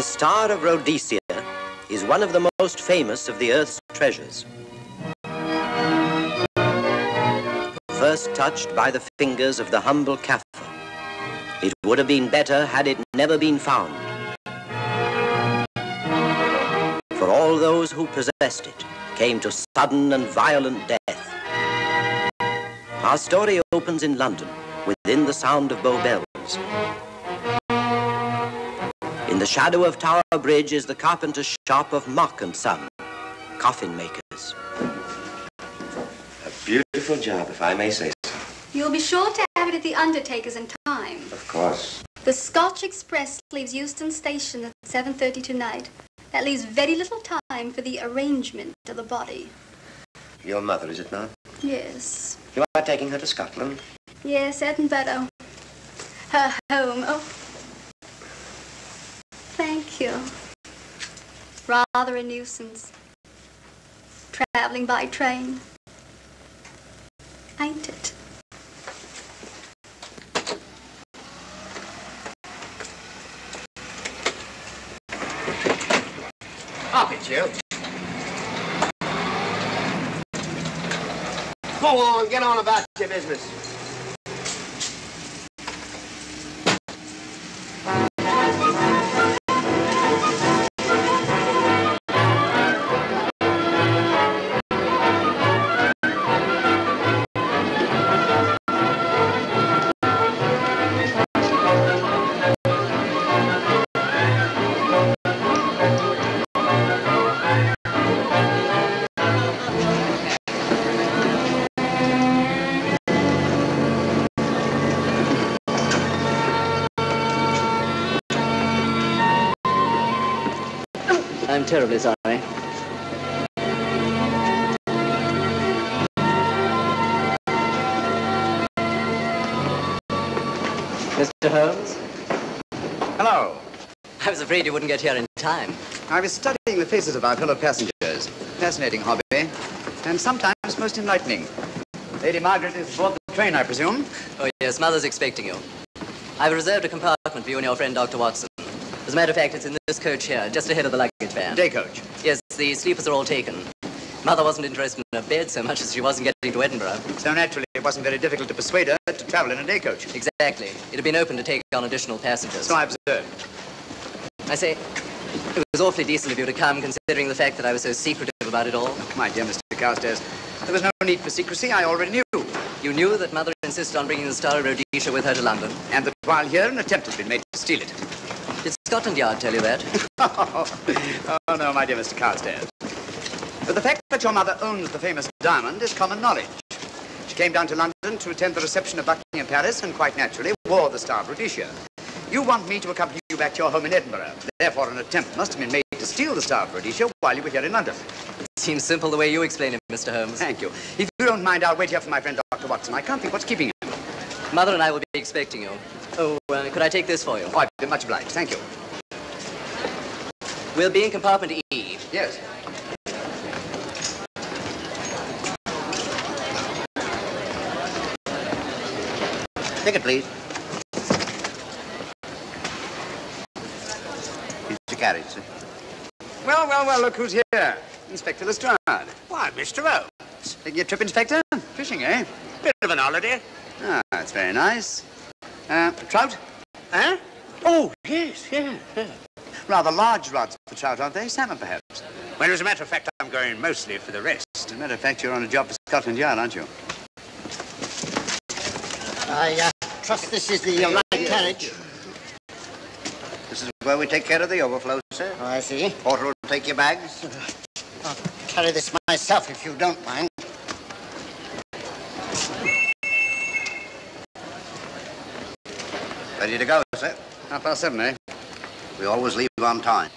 The Star of Rhodesia is one of the most famous of the Earth's treasures. First touched by the fingers of the humble Kaffir, it would have been better had it never been found. For all those who possessed it came to sudden and violent death. Our story opens in London, within the sound of Bow Bells. In the shadow of Tower Bridge is the carpenter's shop of Mock and Son, coffin makers. A beautiful job, if I may say so. You'll be sure to have it at the undertaker's in time. Of course. The Scotch Express leaves Euston Station at 7:30 tonight. That leaves very little time for the arrangement of the body. Your mother, is it not? Yes. You are taking her to Scotland? Yes, Edinburgh. Her home. Oh. Thank you. Rather a nuisance. Traveling by train. Ain't it? Up it, you. Go on, get on about your business. I'm terribly sorry. Mr. Holmes? Hello. I was afraid you wouldn't get here in time. I was studying the faces of our fellow passengers. Fascinating hobby, and sometimes most enlightening. Lady Margaret is aboard the train, I presume? Oh, yes, Mother's expecting you. I've reserved a compartment for you and your friend, Dr. Watson. As a matter of fact, it's in this coach here, just ahead of the luggage van. Day coach? Yes, the sleepers are all taken. Mother wasn't interested in her bed so much as she wasn't getting to Edinburgh. So naturally, it wasn't very difficult to persuade her to travel in a day coach. Exactly. It had been open to take on additional passengers. So I observed. I say, it was awfully decent of you to come, considering the fact that I was so secretive about it all. Oh, my dear Mr. Carstairs, there was no need for secrecy. I already knew. You knew that Mother insisted on bringing the Star of Rhodesia with her to London? And that while here, an attempt has been made to steal it. Did Scotland Yard tell you that? Oh, no, my dear Mr. Carstairs. But the fact that your mother owns the famous diamond is common knowledge. She came down to London to attend the reception of Buckingham Palace and quite naturally wore the Star of Rhodesia. You want me to accompany you back to your home in Edinburgh. Therefore, an attempt must have been made to steal the Star of Rhodesia while you were here in London. It seems simple the way you explain it, Mr. Holmes. Thank you. If you don't mind, I'll wait here for my friend Dr. Watson. I can't think what's keeping him. Mother and I will be expecting you. Oh, could I take this for you? Oh, I'd be much obliged. Thank you. We'll be in compartment E. Yes. Ticket, please. Here's your carriage, sir. Well, look who's here. Inspector Lestrade. Why, Mr. Holmes. Taking a trip, Inspector? Fishing, eh? Bit of an holiday. Ah, that's very nice. Trout? Huh? Oh, yes. Rather large rods for trout, aren't they? Salmon, perhaps? Well, as a matter of fact, I'm going mostly for the rest. As a matter of fact, you're on a job for Scotland Yard, aren't you? I trust this is the right carriage. This is where we take care of the overflow, sir. Oh, I see. Porter will take your bags. I'll carry this myself if you don't mind. Ready to go, sir? 7:30, eh? We always leave on time.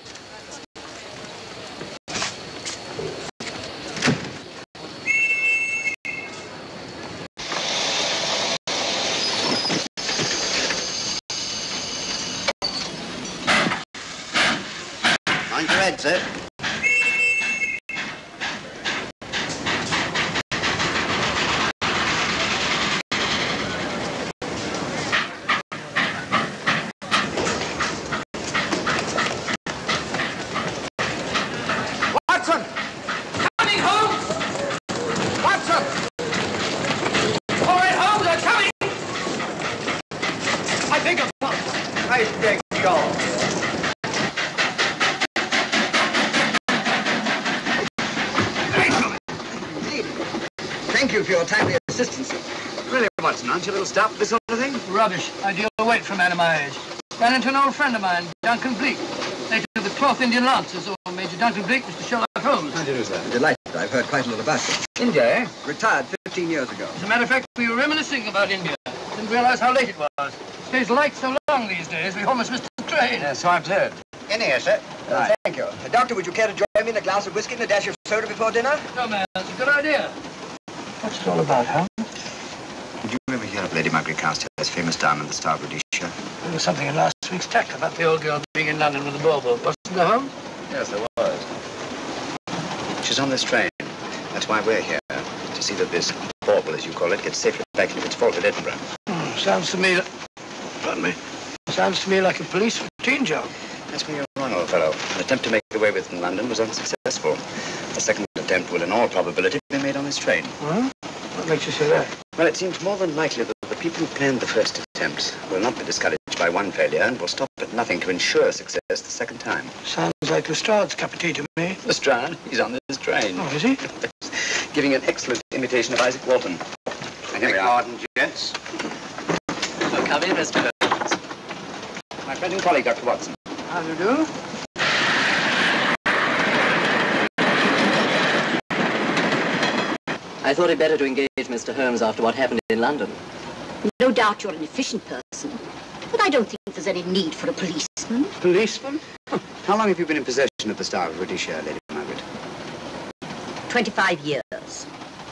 Mind your head, sir. Nice deck, Joel. Indeed. Thank you for your timely assistance. Really, Watson, aren't you a little stout for this sort of thing? Rubbish. Ideal weight for a man of my age. Ran into an old friend of mine, Duncan Bleak. Later the 12th Indian Lancers, or Major Duncan Bleak, Mr. Sherlock Holmes. How do you do, sir? Delighted. I've heard quite a lot about you. India, eh? Retired 15 years ago. As a matter of fact, we were reminiscing about India. Didn't realize how late it was. Stays light so long these days, we almost missed the train. Yeah, so I've heard. In here, sir. Thank you. Doctor, would you care to join me in a glass of whiskey and a dash of soda before dinner? No, man, that's a good idea. What's it all about, huh? Did you ever hear of Lady Margaret Carstairs' famous diamond, the Star of Rhodesia? There was something in last week's tackle about the old girl being in London with a bauble. Wasn't there, Holmes? Yes, there was. She's on this train. That's why we're here, to see that this bauble, as you call it, gets safely back into its vault at Edinburgh. Sounds to me... Pardon me. Sounds to me like a police routine job. That's where you're wrong, old fellow. An attempt to make away with it in London was unsuccessful. A second attempt will, in all probability, be made on this train. Huh? What makes you say that? Well, it seems more than likely that the people who planned the first attempt will not be discouraged by one failure and will stop at nothing to ensure success the second time. Sounds like Lestrade's cup of tea to me. Lestrade? He's on this train. Oh, is he? Giving an excellent imitation of Isaac Walton. And here we are. Pardon, gents. Well, come in, Mr. Holmes. My friend and colleague, Dr. Watson. How do you do? I thought it better to engage Mr. Holmes after what happened in London. No doubt you're an efficient person, but I don't think there's any need for a policeman. Policeman? How long have you been in possession of the Star of Rhodesia, Lady Margaret? 25 years.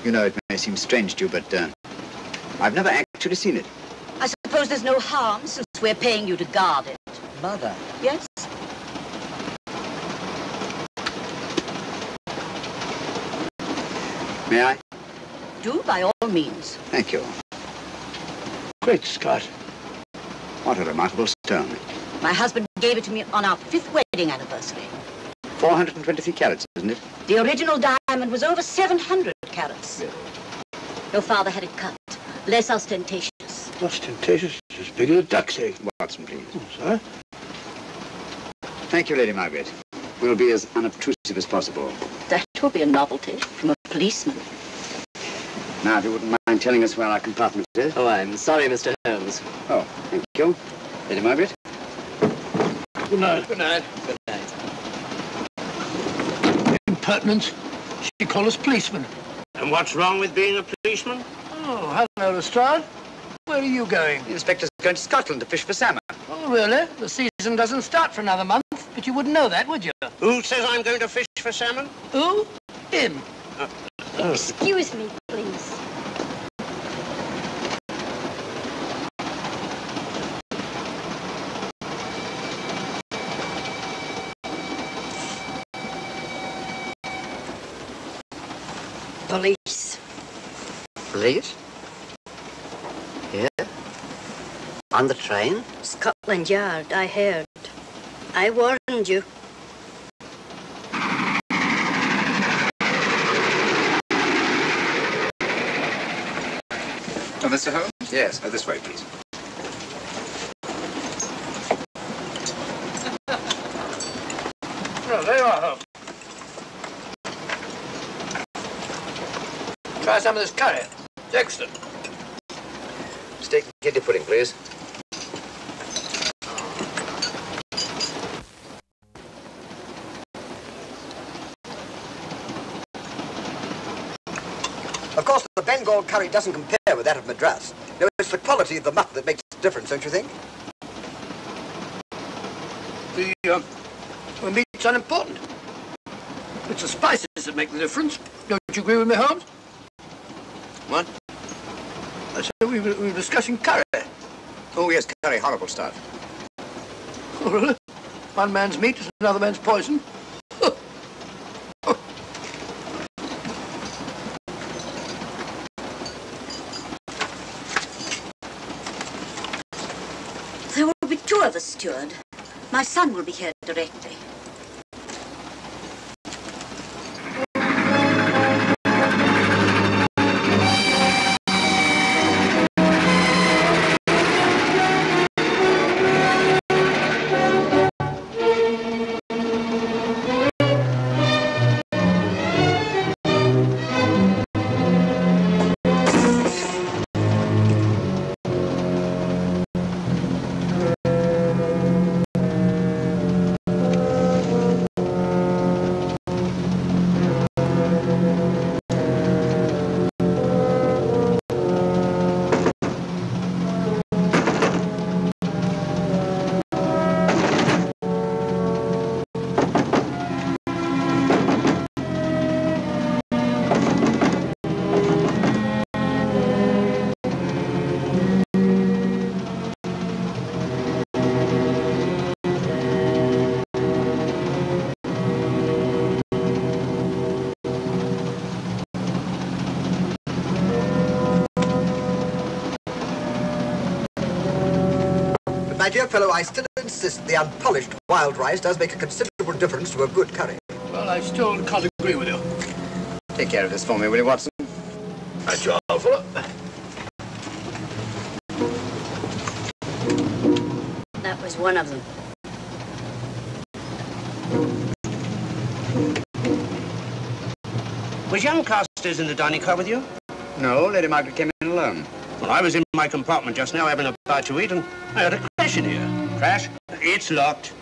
You know, it may seem strange to you, but I've never actually seen it. I suppose there's no harm since we're paying you to guard it. Mother. Yes? May I? Do by all means. Thank you. Great Scott. What a remarkable stone. My husband gave it to me on our 5th wedding anniversary. 423 carats, isn't it? The original diamond was over 700 carats. Your father had it cut, less ostentatious. Ostentatious, as big as a duck's egg. Watson, please. Oh, sir? Thank you, Lady Margaret. We'll be as unobtrusive as possible. That will be a novelty from a policeman. Now, if you wouldn't mind telling us where our compartment is. Oh, I'm sorry, Mr. Holmes. Oh, thank you. Lady Margaret? Good night. Good night. Good night. Impertinence. She called us policemen. And what's wrong with being a policeman? Oh, hello, Lestrade. Where are you going? The inspector's going to Scotland to fish for salmon. Oh, really? The season doesn't start for another month, but you wouldn't know that, would you? Who says I'm going to fish for salmon? Who? Him. Excuse me, please. Police. Police? Here? On the train? Scotland Yard, I heard. I warned you. Oh, Mr. Holmes? Yes, this way, please. Oh, there you are, Holmes. Try some of this curry. It's excellent. Steak and kidney pudding, please. Of course, the Bengal curry doesn't compare with that of Madras. No, it's the quality of the muck that makes the difference, don't you think? The meat's unimportant. It's the spices that make the difference. Don't you agree with me, Holmes? What? I said we were discussing curry. Oh, yes, curry, horrible stuff. Oh, really? One man's meat is another man's poison. There will be 2 of us, steward. My son will be here directly. my dear fellow, I still insist the unpolished wild rice does make a considerable difference to a good curry. Well, I still can't agree with you. Take care of this for me, will you, Watson? That's your fault. That was one of them. Was young Carstairs in the dining car with you? No, Lady Margaret came in alone. Well, I was in my compartment just now having a bite to eat, and I heard a crash in here. Crash? It's locked.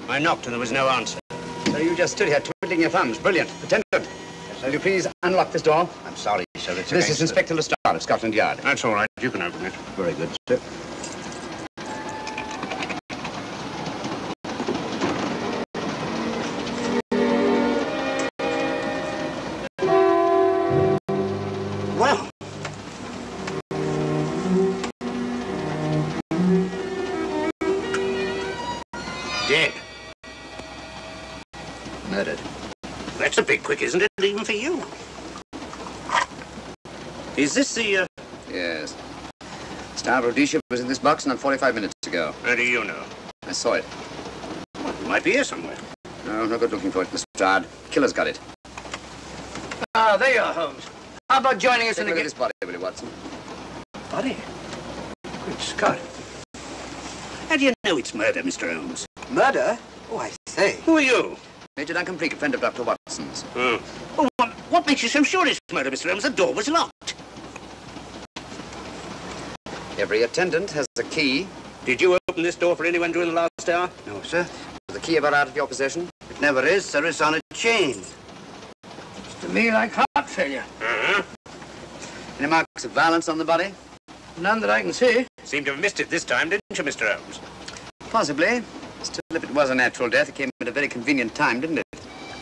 I knocked and there was no answer. So you just stood here twiddling your thumbs. Brilliant. Attendant, will you please unlock this door? I'm sorry, sir. It's This is Inspector Lestrade of Scotland Yard. That's all right. You can open it. Very good, sir. Well, dead. Murdered. That's a bit quick, isn't it? Even for you. Is this the, Yes. Star of Rhodesia was in this box not 45 minutes ago. How do you know? I saw it. Well, it might be here somewhere. No, no good looking for it, Lestrade. Killer's got it. Ah, there you are, Holmes. How about joining us Take in a the look at this body, will you, Watson? body? Good Scott. How do you know it's murder, Mr. Holmes? Murder? Oh, I say. Who are you? Major Duncan Bleak, a friend of Dr. Watson's. Oh. Well, what makes you so sure it's murder, Mr. Holmes? The door was locked. Every attendant has a key. Did you open this door for anyone during the last hour? No, sir. Is the key ever out of your possession? It never is, sir. It's on a chain. To me, like heart failure. Uh-huh. Any marks of violence on the body? None that I can see. Seemed to have missed it this time, didn't you, Mr. Holmes? Possibly. Still, if it was a natural death, it came at a very convenient time, didn't it?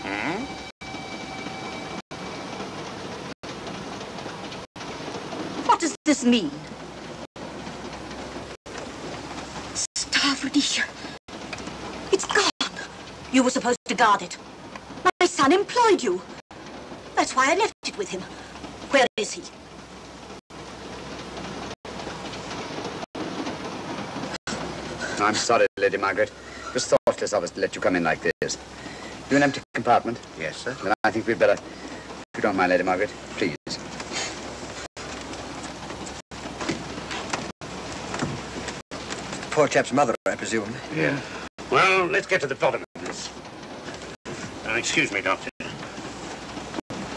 Hmm? What does this mean? Star of Rhodesia. It's gone. You were supposed to guard it. My son employed you. That's why I left it with him. Where is he? I'm sorry, Lady Margaret. It was thoughtless of us to let you come in like this. You an empty compartment? Yes, sir. Then I think we'd better... If you don't mind, Lady Margaret, please. Poor chap's mother, I presume. Yeah. Well, let's get to the bottom of this. Excuse me, Doctor.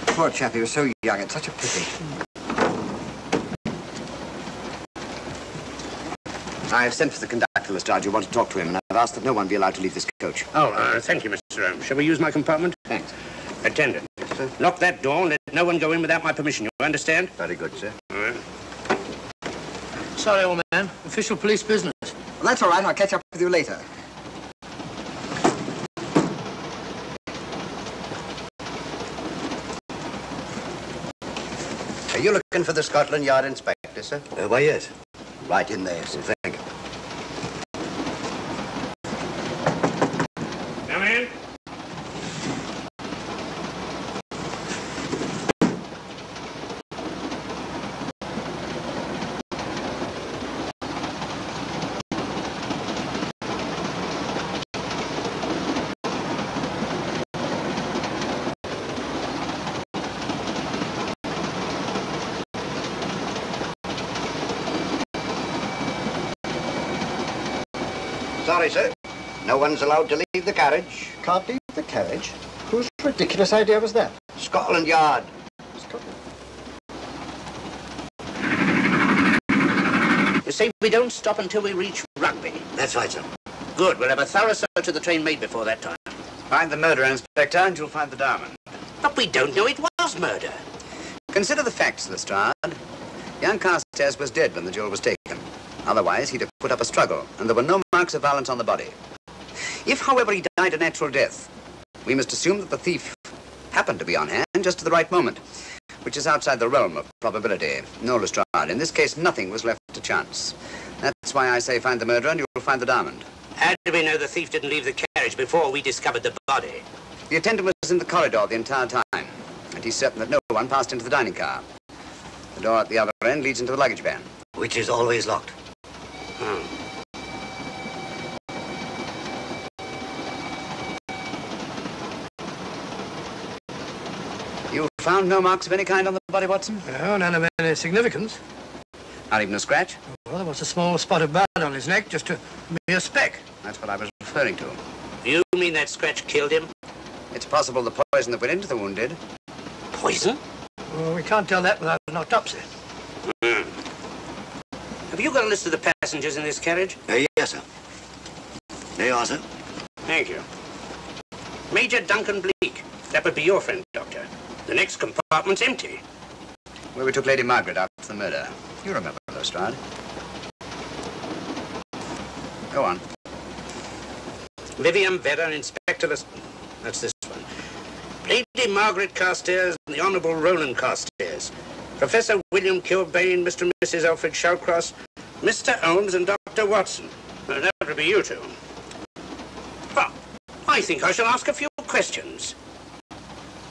Poor chap, he was so young. It's such a pity. I've sent for the conductor, Lestrade. You want to talk to him, and I've asked that no one be allowed to leave this coach. Oh, thank you, Mr. Holmes. Shall we use my compartment? Thanks. Attendant, lock that door and let no one go in without my permission. You understand? Very good, sir. All right. Sorry, old man. Official police business. Well, that's all right. I'll catch up with you later. Are you looking for the Scotland Yard inspector, sir? Why, yes. Right in there, sir. Thank you. Come in. Sorry, sir. No one's allowed to leave the carriage. Can't leave the carriage? Whose ridiculous idea was that? Scotland Yard. You see, we don't stop until we reach Rugby. That's right, sir. Good. We'll have a thorough search of the train made before that time. Find the murderer, Inspector, and you'll find the diamond. But we don't know it was murder. Consider the facts, Lestrade. Young Carstairs was dead when the jewel was taken. Otherwise, he'd have put up a struggle, and there were no marks of violence on the body. If, however, he died a natural death, we must assume that the thief happened to be on hand just at the right moment, which is outside the realm of probability. No, Lestrade, in this case, nothing was left to chance. That's why I say find the murderer and you'll find the diamond. How do we know the thief didn't leave the carriage before we discovered the body? The attendant was in the corridor the entire time, and he's certain that no one passed into the dining car. The door at the other end leads into the luggage van. Which is always locked. found no marks of any kind on the body, Watson? No, none of any significance. Not even a scratch? Well, there was a small spot of blood on his neck, just a mere speck. That's what I was referring to. You mean that scratch killed him? It's possible the poison that went into the wound did. Poison? Well, we can't tell that without an autopsy. Have you got a list of the passengers in this carriage? Yes, sir. There you are, sir. Thank you. Major Duncan Bleak. That would be your friend, Doctor. The next compartment's empty. Where we took Lady Margaret after the murder. You remember, Lestrade. Go on. Vivian Vedder, Inspector That's this one. Lady Margaret Carstairs and the Honourable Roland Carstairs. Professor William Kilbane, Mr. and Mrs. Alfred Shawcross, Mr. Holmes and Dr. Watson. Well, that would be you two. Well, I think I shall ask a few questions.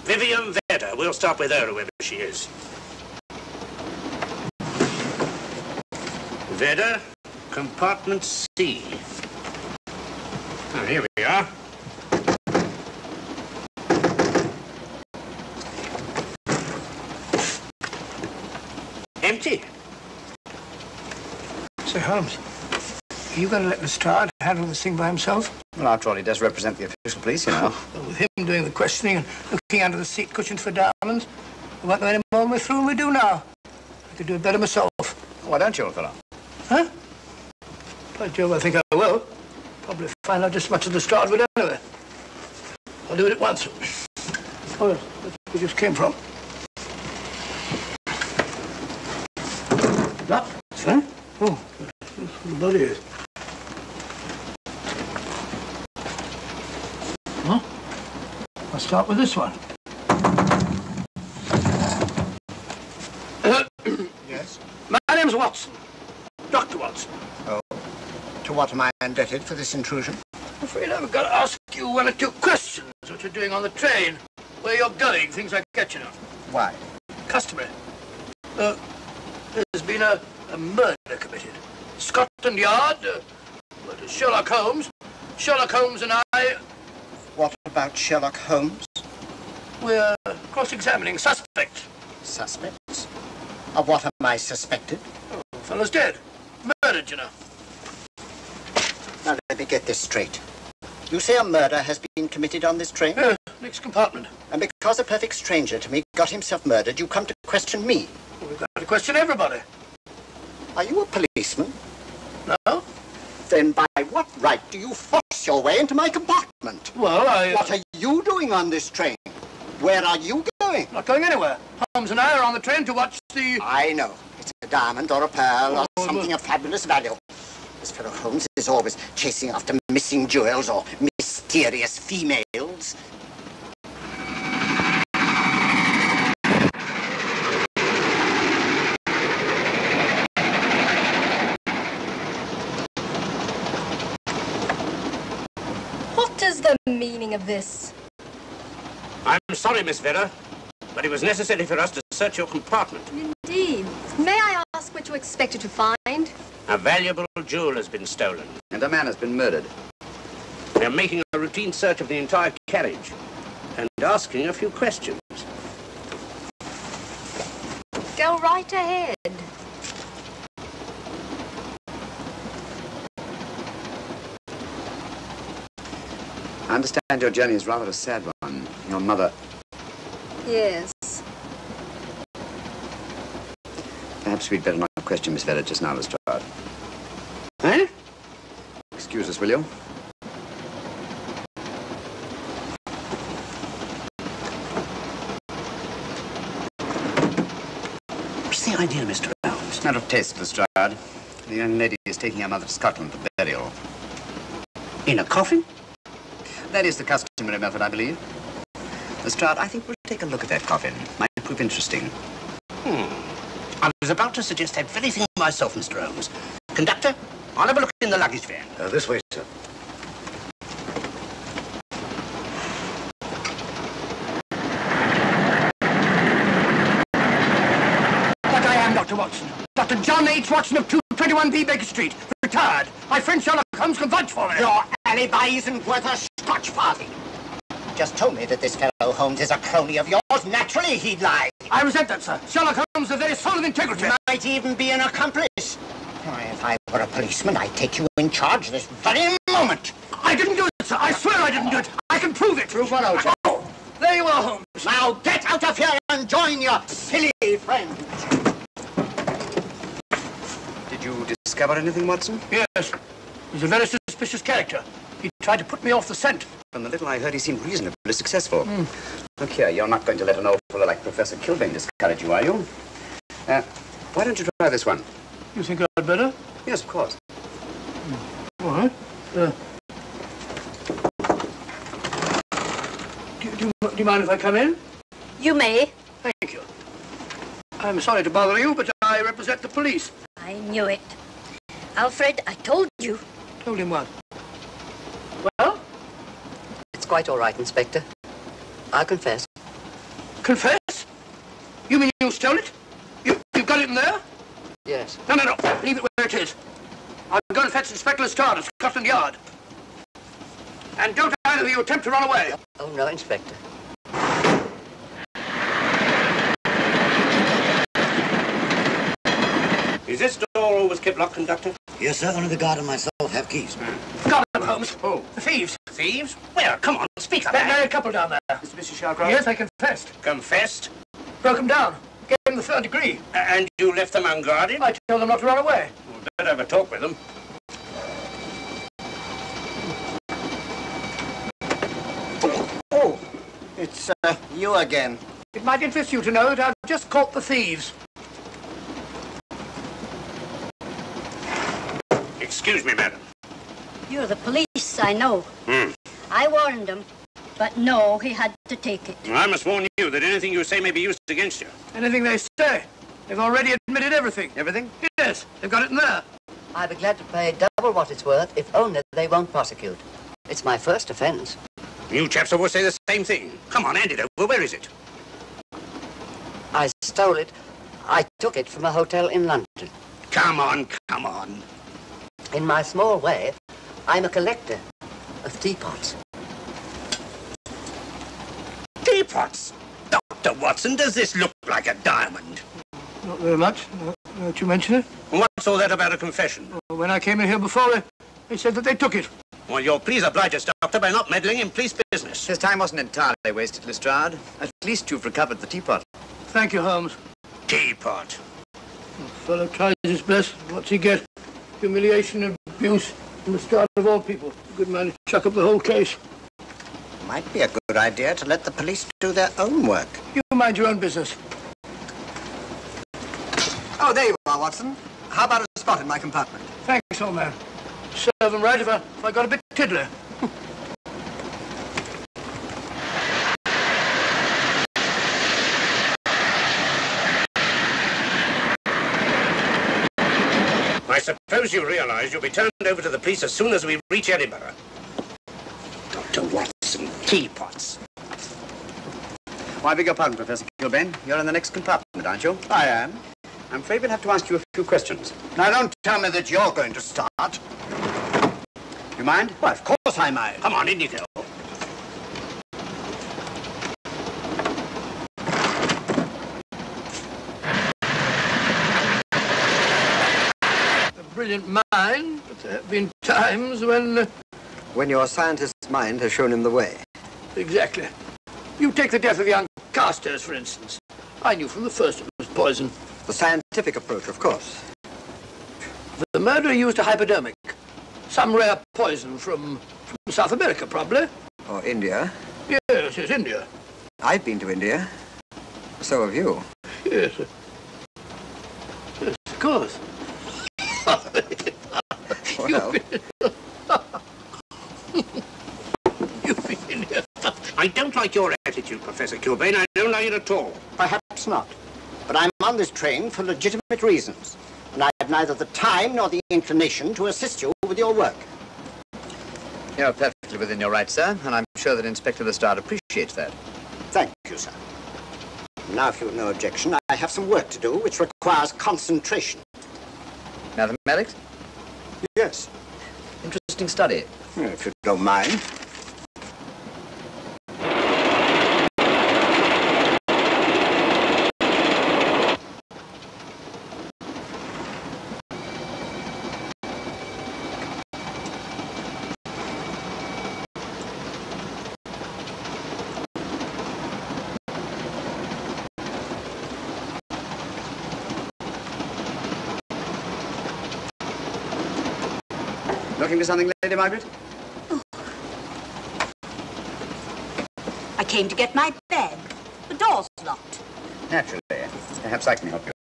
Vivian Vedder, we'll start with her, whoever she is. Vedder, compartment C. Oh, here we are. Empty. Say, Holmes, are you going to let Lestrade handle this thing by himself? Well, after all, he does represent the official police, you know. Well, with him doing the questioning and looking under the seat cushions for diamonds, we won't know any more than we're through and we do now. I could do it better myself. Why don't you, old fellow? Huh? By Jove, I think I will. Probably find out just as much as Lestrade would anyway. I'll do it at once. Oh, yes, that's where we just came from. That? Huh? Oh, the body is. Huh? I'll start with this one. Yes? My name's Watson. Dr. Watson. Oh. To what am I indebted for this intrusion? I'm afraid I've got to ask you one or two questions. What you're doing on the train, where you're going, things like that, you know. Why? Customary. There's been a murder committed. Scotland Yard, Sherlock Holmes. Sherlock Holmes and I... What about Sherlock Holmes? We're cross-examining suspects. Suspects? Of what am I suspected? Oh, the fellow's dead. Murdered, you know. Now, let me get this straight. You say a murder has been committed on this train? Next compartment. And because a perfect stranger to me got himself murdered, you come to question me? Well, we've got to question everybody. Are you a policeman? No. Then by what right do you force your way into my compartment? Well, What are you doing on this train? Where are you going? Not going anywhere. Holmes and I are on the train to watch the... I know. It's a diamond or a pearl or something of fabulous value. This fellow Holmes is always chasing after missing jewels or mysterious females. What is the meaning of this? I'm sorry, Miss Vedder, but it was necessary for us to search your compartment. Indeed. May I ask what you expected to find? A valuable jewel has been stolen. And a man has been murdered. We're making a routine search of the entire carriage and asking a few questions. Go right ahead. I understand your journey is rather a sad one. Your mother... Yes. Perhaps we'd better not question Miss Vedder just now, Lestrade. Eh? Excuse us, will you? What's the idea, Mr. Holmes? Matter of taste, Lestrade. The young lady is taking her mother to Scotland for burial. In a coffin? That is the customary method, I believe. Lestrade, I think we'll take a look at that coffin. Might prove interesting. I was about to suggest that very thing myself, Mr. Holmes. Conductor, I'll have a look in the luggage van. This way, sir. But I am Dr. Watson. Dr. John H. Watson of 221B Baker Street. Retired. My friend Sherlock Holmes can vouch for me. Your alibi isn't worth a Scotch farthing. just told me that this fellow Holmes is a crony of yours. Naturally, he'd lie. I resent that, sir. Sherlock Holmes is the very soul of integrity. Might even be an accomplice. Why, if I were a policeman, I'd take you in charge this very moment. I didn't do it, sir. I swear I didn't do it. I can prove it. Prove what, old chap? Oh, there you are, Holmes. Now get out of here and join your silly friend. Did you discover anything, Watson? Yes. He's a very suspicious character. He tried to put me off the scent. From the little I heard, he seemed reasonably successful. Look here, you're not going to let an old fellow like Professor Kilbane discourage you, are you? Why don't you try this one? You think I'd better? Yes, of course. All right. Do you mind if I come in? You may. Thank you. I'm sorry to bother you, but I represent the police. I knew it. Alfred, I told you. Told him what? Well? It's quite all right, Inspector. I'll confess. Confess? You mean you stole it? You've got it in there? Yes. No. Leave it where it is. I'll go and fetch Inspector Lestrade at Scotland Yard. And don't either of you attempt to run away. Oh, no, Inspector. Is this door always kept locked, Conductor? Yes, sir. Only the guard and myself have keys. Got them, Holmes. Oh. The thieves. Thieves? Where? Come on, speak up. That married couple down there. Mr. Sherlock? Yes, I confessed. Confessed? Broke them down. Gave them the third degree. And you left them unguarded? I told them not to run away. We'd better have a talk with them. Oh, it's you again. It might interest you to know that I've just caught the thieves. Excuse me, madam. You're the police, I know. I warned him, but no, he had to take it. I must warn you that anything you say may be used against you. Anything they say. They've already admitted everything. Everything? Yes, they've got it in there. I'd be glad to pay double what it's worth if only they won't prosecute. It's my first offence. You chaps always say the same thing. Come on, hand it over. Where is it? I stole it. I took it from a hotel in London. Come on, come on. In my small way, I'm a collector of teapots. Teapots? Dr. Watson, does this look like a diamond? Not very much, now that you mention it. What's all that about a confession? Well, when I came in here before, they said that they took it. Well, you'll please oblige us, Doctor, by not meddling in police business. His time wasn't entirely wasted, Lestrade. At least you've recovered the teapot. Thank you, Holmes. Teapot. The fellow tries his best. What's he get? Humiliation and abuse from the start of all people. A good man to chuck up the whole case. Might be a good idea to let the police do their own work. You mind your own business. Oh, there you are, Watson. How about a spot in my compartment? Thanks, old man. Serve them right if I got a bit tiddler. I suppose you realize you'll be turned over to the police as soon as we reach Edinburgh. Dr. Watson, teapots. Oh, I beg your pardon, Professor Kilbane. You're in the next compartment, aren't you? I am. I'm afraid we'll have to ask you a few questions. Now, don't tell me that you're going to start. You mind? Well, of course I mind. Come on, in you go. A brilliant mind, but there have been times when... When your scientist's mind has shown him the way. Exactly. You take the death of young Carstairs, for instance. I knew from the first it was poison. The scientific approach, of course. The murderer used a hypodermic. Some rare poison from South America, probably. Or India. Yes, India. I've been to India. So have you. Yes. Yes, of course. Well, You've been here. I don't like your attitude, Professor Kilbane. I don't like it at all. Perhaps not. But I'm on this train for legitimate reasons. And I have neither the time nor the inclination to assist you with your work. You're perfectly within your rights, sir, and I'm sure that Inspector Lestrade appreciates that. Thank you, sir. Now, if you've no objection, I have some work to do which requires concentration. Mathematics? Yes. Interesting study. If you don't mind. Looking for something, Lady Margaret? Oh. I came to get my bag. The door's locked. Naturally. Perhaps I can help you.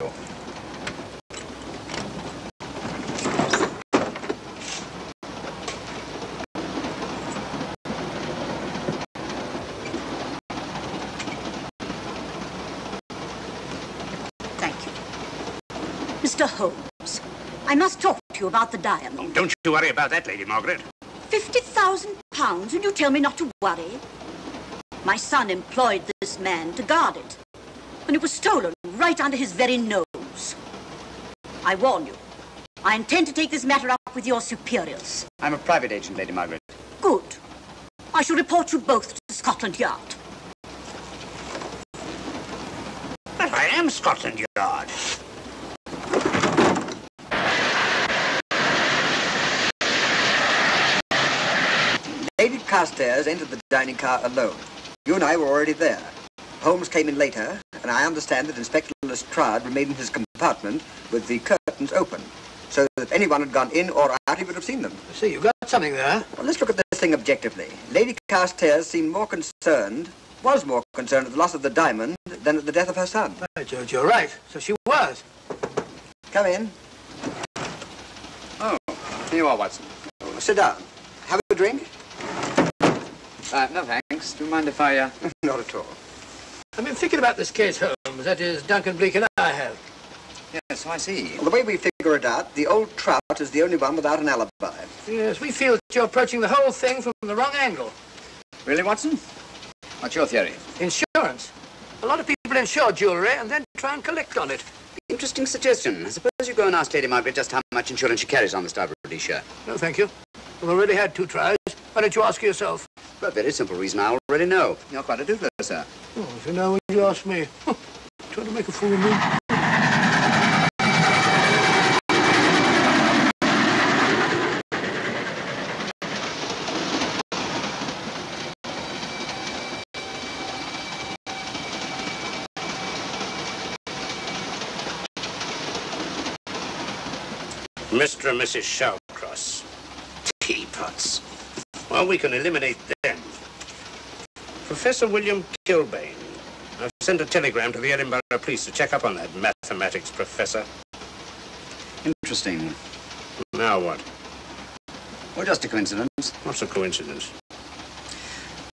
Thank you. Mr. Holmes, I must talk to you about the diamond. Oh, don't you worry about that, Lady Margaret. £50,000, and you tell me not to worry? My son employed this man to guard it, and it was stolen right under his very nose. I warn you, I intend to take this matter up with your superiors. I'm a private agent, Lady Margaret. Good. I shall report you both to Scotland Yard. But I am Scotland Yard. Lady Carstairs entered the dining car alone. You and I were already there. Holmes came in later, and I understand that Inspector Lestrade remained in his compartment with the curtains open, so that if anyone had gone in or out, he would have seen them. I see, you've got something there. Well, let's look at this thing objectively. Lady Carstairs seemed more concerned at the loss of the diamond than at the death of her son. Right, George, you're right. So she was. Come in. Oh, here you are, Watson. Oh, sit down. Have a drink? No, thanks. Do you mind if I, Not at all. I've been thinking about this case, Holmes. That is, Duncan Bleak and I have. Yes, so I see. Well, the way we figure it out, the old trout is the only one without an alibi. Yes, we feel that you're approaching the whole thing from the wrong angle. Really, Watson? What's your theory? Insurance. A lot of people insure jewellery and then try and collect on it. Interesting suggestion. I suppose you go and ask Lady Margaret just how much insurance she carries on the Star of Rhodesia. No, thank you. We've already had 2 tries. Why don't you ask yourself? For a very simple reason I already know. You're quite a doodler, sir. Oh, if you know, you ask me. Trying to make a fool of me. Mr. and Mrs. Shawcross. Teapots. Well, we can eliminate them. Professor William Kilbane. I've sent a telegram to the Edinburgh police to check up on that mathematics professor. Interesting. Now what? Well, just a coincidence. What's a coincidence?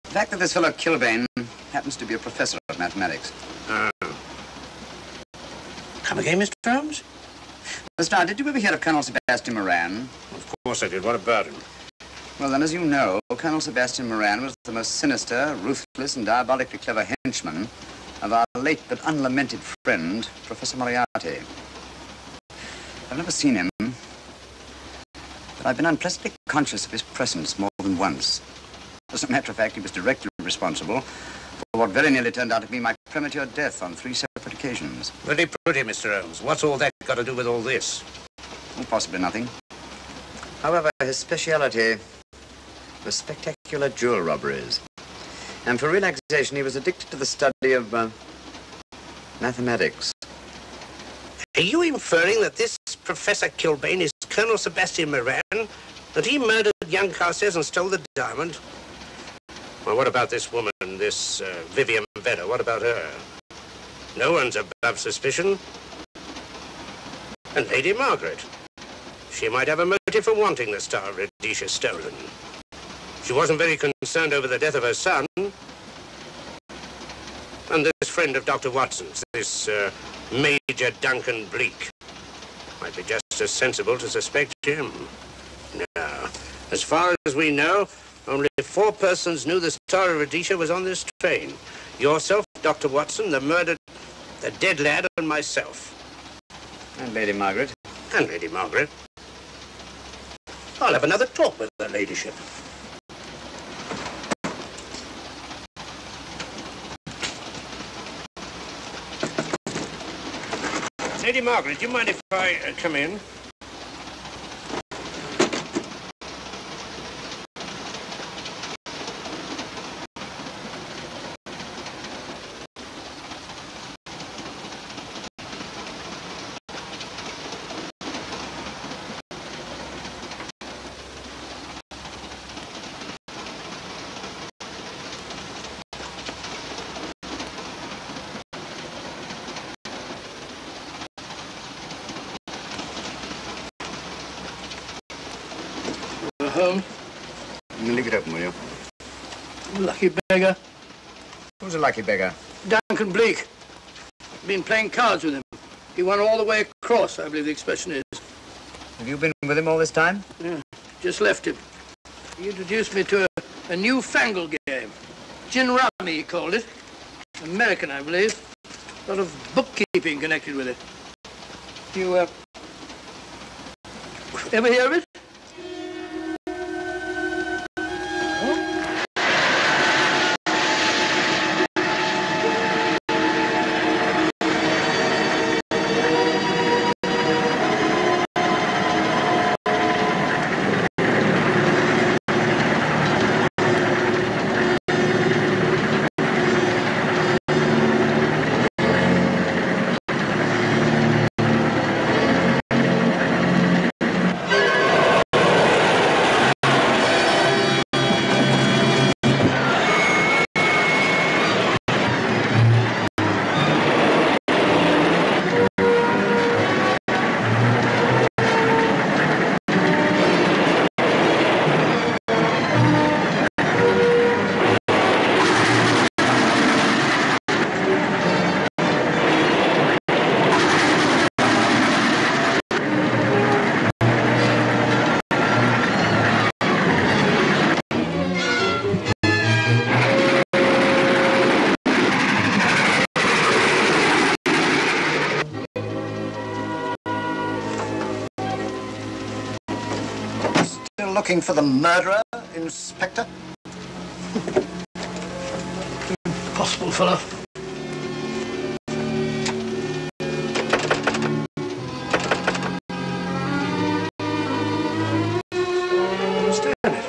The fact that this fellow Kilbane happens to be a professor of mathematics. Come again, Mr. Holmes? Lestrade, did you ever hear of Colonel Sebastian Moran? Of course I did. What about him? Well, then, as you know, Colonel Sebastian Moran was the most sinister, ruthless, and diabolically clever henchman of our late but unlamented friend, Professor Moriarty. I've never seen him, but I've been unpleasantly conscious of his presence more than once. As a matter of fact, he was directly responsible for what very nearly turned out to be my premature death on 3 separate occasions. Very pretty, Mr. Holmes. What's all that got to do with all this? Well, possibly nothing. However, his speciality was spectacular jewel robberies. And for relaxation, he was addicted to the study of mathematics. Are you inferring that this Professor Kilbane is Colonel Sebastian Moran? That he murdered young Carstairs and stole the diamond? Well, what about this woman, this Vivian Vedder? What about her? No one's above suspicion. And Lady Margaret. She might have a motive for wanting the Star of Rhodesia stolen. She wasn't very concerned over the death of her son. And this friend of Dr. Watson's, this Major Duncan Bleak, might be just as sensible to suspect him. Now, as far as we know, only 4 persons knew the Star of Rhodesia was on this train. Yourself, Dr. Watson, the murdered, the dead lad, and myself. And Lady Margaret. And Lady Margaret. I'll have another talk with her ladyship. Lady Margaret, do you mind if I come in? Holmes. Leave it open, will you? Lucky beggar. Who's a lucky beggar? Duncan Bleak. Been playing cards with him. He won all the way across, I believe the expression is. Have you been with him all this time? Yeah, just left him. He introduced me to a newfangled game. Gin rummy, he called it. American, I believe. A lot of bookkeeping connected with it. You, ever hear of it? Looking for the murderer, Inspector? Possible, fellow. Understand it.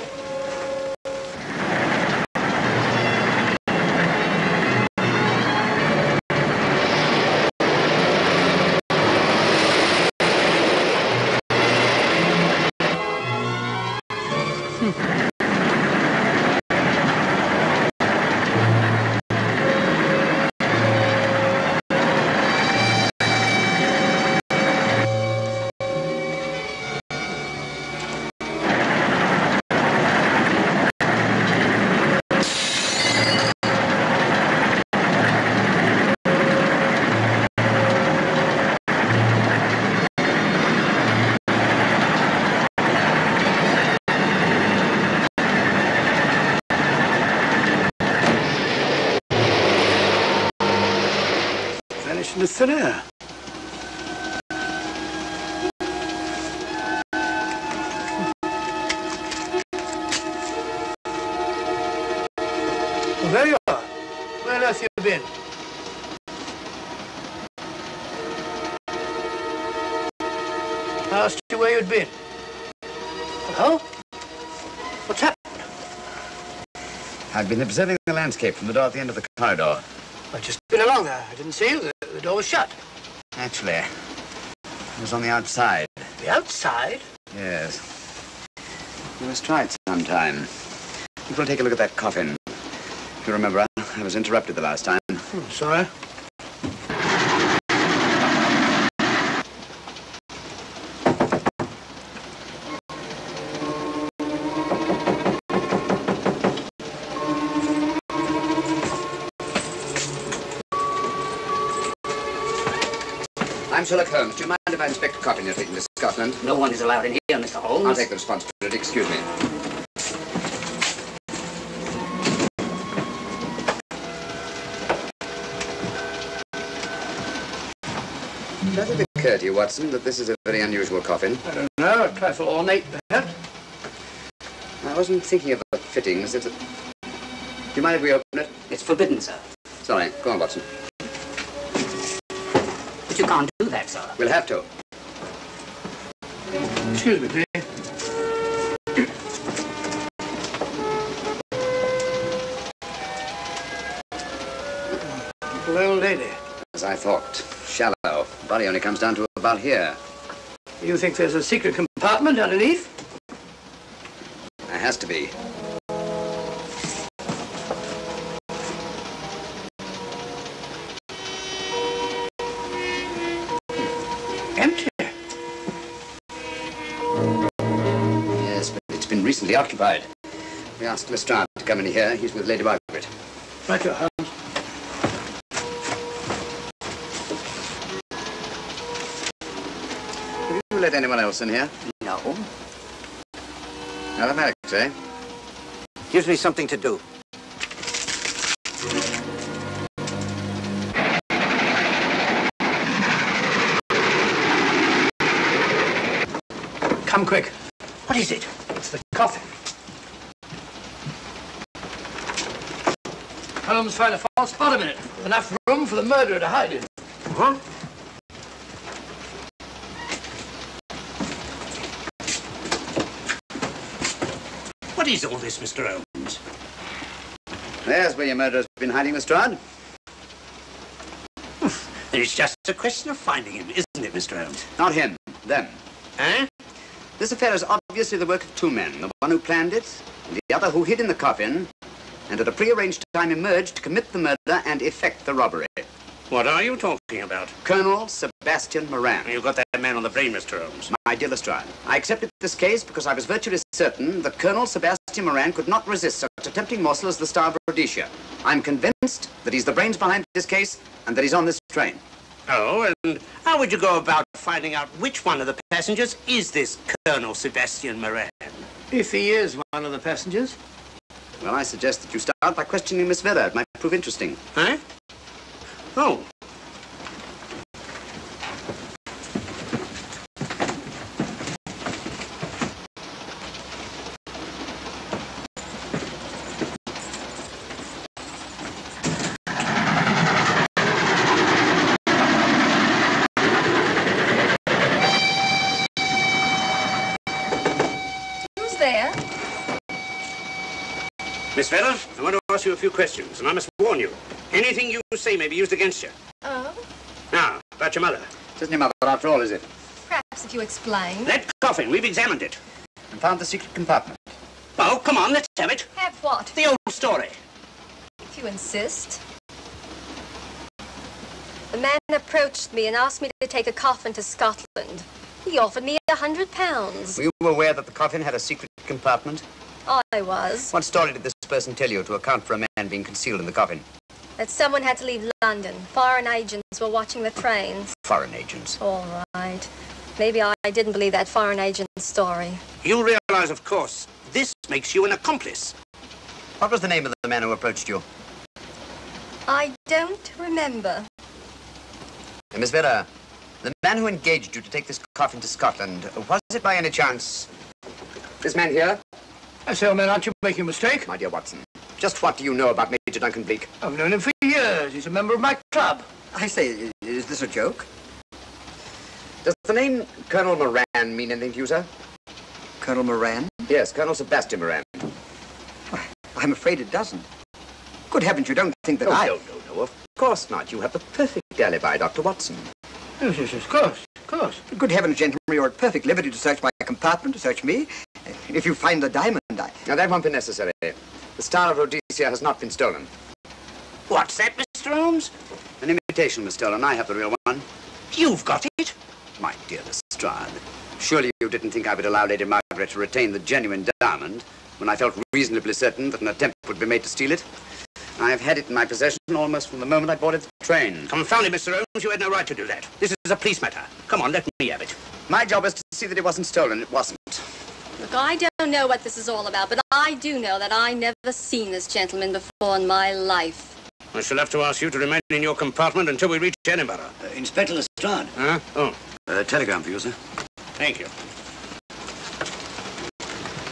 Into thin air. Well, there you are. Where on earth have you been? I asked you where you'd been. Hello? What's happened? I've been observing the landscape from the door at the end of the corridor. I've just been along there. I didn't see you. The door was shut. Actually, I was on the outside. The outside? Yes. We must try it sometime. You will take a look at that coffin. If you remember, I was interrupted the last time. Sorry. I'm Sherlock Holmes. Do you mind if I inspect a coffin you're taking to Scotland? No one is allowed in here, Mr. Holmes. I'll take the responsibility. Excuse me. Does it occur to you, Watson, that this is a very unusual coffin? I don't know. A trifle ornate, perhaps. I wasn't thinking of the fittings. Do you mind if we open it? It's forbidden, sir. Sorry. Go on, Watson. But you can't do that, sir. We'll have to. Excuse me, please. Little old lady. As I thought. Shallow. Body only comes down to about here. You think there's a secret compartment underneath? There has to be. Empty. Yes, but it's been recently occupied. We asked Lestrade to come in here. He's with Lady Margaret. Right, your Holmes. Have you let anyone else in here? No. Mathematics, eh? Gives me something to do. Come quick. What is it? It's the coffin. Holmes found a false bottom in it. Enough room for the murderer to hide in. Huh? What is all this, Mr. Holmes? There's where your murderer's been hiding, Lestrade. It's just a question of finding him, isn't it, Mr. Holmes? Not him, them. Eh? This affair is obviously the work of two men, the one who planned it, and the other who hid in the coffin, and at a prearranged time emerged to commit the murder and effect the robbery. What are you talking about? Colonel Sebastian Moran. You got that man on the brain, Mr. Holmes. My dear Lestrade, I accepted this case because I was virtually certain that Colonel Sebastian Moran could not resist such a tempting morsel as the Star of Rhodesia. I'm convinced that he's the brains behind this case and that he's on this train. Oh, and how would you go about finding out which one of the passengers is this Colonel Sebastian Moran? If he is one of the passengers. Well, I suggest that you start by questioning Miss Vera. It might prove interesting. Huh? Oh. Who's there? Miss Vera, I want to ask you a few questions, and I must warn you. Anything you say may be used against you. Oh? Now, about your mother. It isn't your mother after all, is it? Perhaps if you explain. That coffin, we've examined it. And found the secret compartment. Oh, come on, let's have it. Have what? The old story. If you insist. The man approached me and asked me to take a coffin to Scotland. He offered me £100. Were you aware that the coffin had a secret compartment? I was. What story did this person tell you to account for a man being concealed in the coffin? That someone had to leave London. Foreign agents were watching the trains. Foreign agents. All right. Maybe I didn't believe that foreign agent story. You realize, of course, this makes you an accomplice. What was the name of the man who approached you? I don't remember. Miss Vera, the man who engaged you to take this coffin to Scotland, was it by any chance this man here? I say, old man, aren't you making a mistake? My dear Watson, just what do you know about Major Duncan Bleak? I've known him for years. He's a member of my club. I say, is this a joke? Does the name Colonel Moran mean anything to you, sir? Colonel Moran? Yes, Colonel Sebastian Moran. Why, I'm afraid it doesn't. Good heavens, you don't think that No, of course not. You have the perfect alibi, Dr. Watson. Yes, of course, of course. Good heavens, gentlemen, you're at perfect liberty to search my compartment, to search me. If you find the diamond, Now, that won't be necessary. The Star of Rhodesia has not been stolen. What's that, Mr. Holmes? An imitation was stolen. I have the real one. You've got it? My dear Lestrade, surely you didn't think I would allow Lady Margaret to retain the genuine diamond when I felt reasonably certain that an attempt would be made to steal it? I have had it in my possession almost from the moment I boarded the train. Confound it, Mr. Holmes, you had no right to do that. This is a police matter. Come on, let me have it. My job is to see that it wasn't stolen. It wasn't. Look, I don't know what this is all about, but I do know that I never seen this gentleman before in my life. I shall have to ask you to remain in your compartment until we reach Edinburgh. Inspector Lestrade. Huh? Oh, Telegram for you, sir. thank you.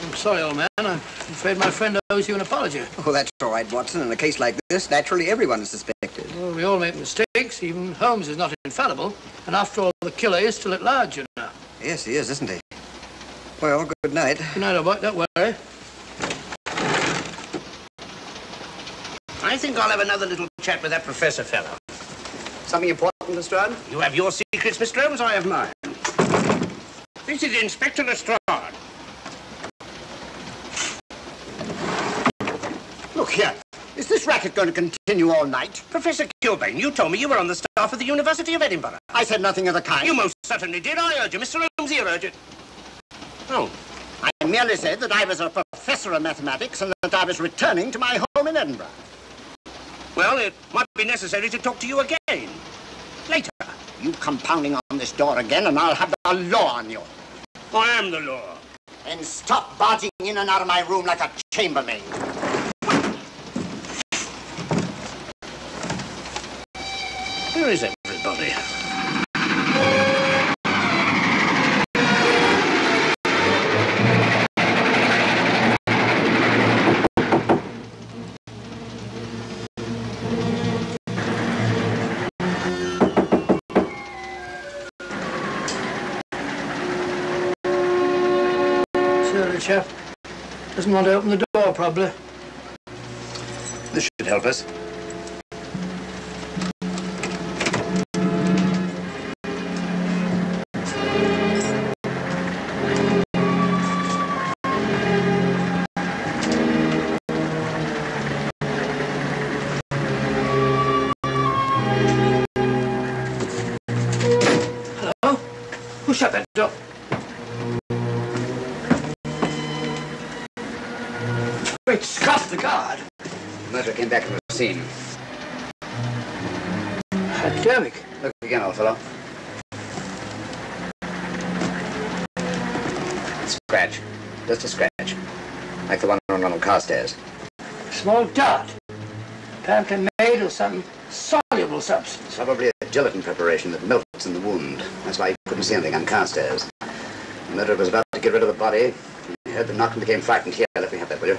I'm sorry, old man. I'm afraid my friend owes you an apology. Oh, that's all right, Watson. In a case like this, naturally everyone is suspected. Well, we all make mistakes. Even Holmes is not infallible. And after all, the killer is still at large, you know. Yes, he is, isn't he? Well, good night. Good night, old boy. Don't worry. I think I'll have another little chat with that professor fellow. Something important, Lestrade? You have your secrets, Mr. Holmes, I have mine. This is Inspector Lestrade. Look here. Is this racket going to continue all night? Professor Kilbane, you told me you were on the staff of the University of Edinburgh. I said nothing of the kind. You most certainly did. I urge you. Mr. Holmes here urged it. Oh, I merely said that I was a professor of mathematics and that I was returning to my home in Edinburgh. Well, it might be necessary to talk to you again. Later. You come pounding on this door again and I'll have the law on you. I am the law. And stop barging in and out of my room like a chambermaid. Where is everybody? Chap doesn't want to open the door, probably. This should help us. Hello? Who shut that door? Great Scott, the guard! The murderer came back from the scene. Academic. Look again, old fellow. Scratch. Just a scratch. Like the one on Ronald Carstairs. Small dot. Apparently made of some soluble substance. Probably a gelatin preparation that melts in the wound. That's why you couldn't see anything on Carstairs. The murderer was about to get rid of the body. He heard the knock and became frightened. Here, let me have that, will you?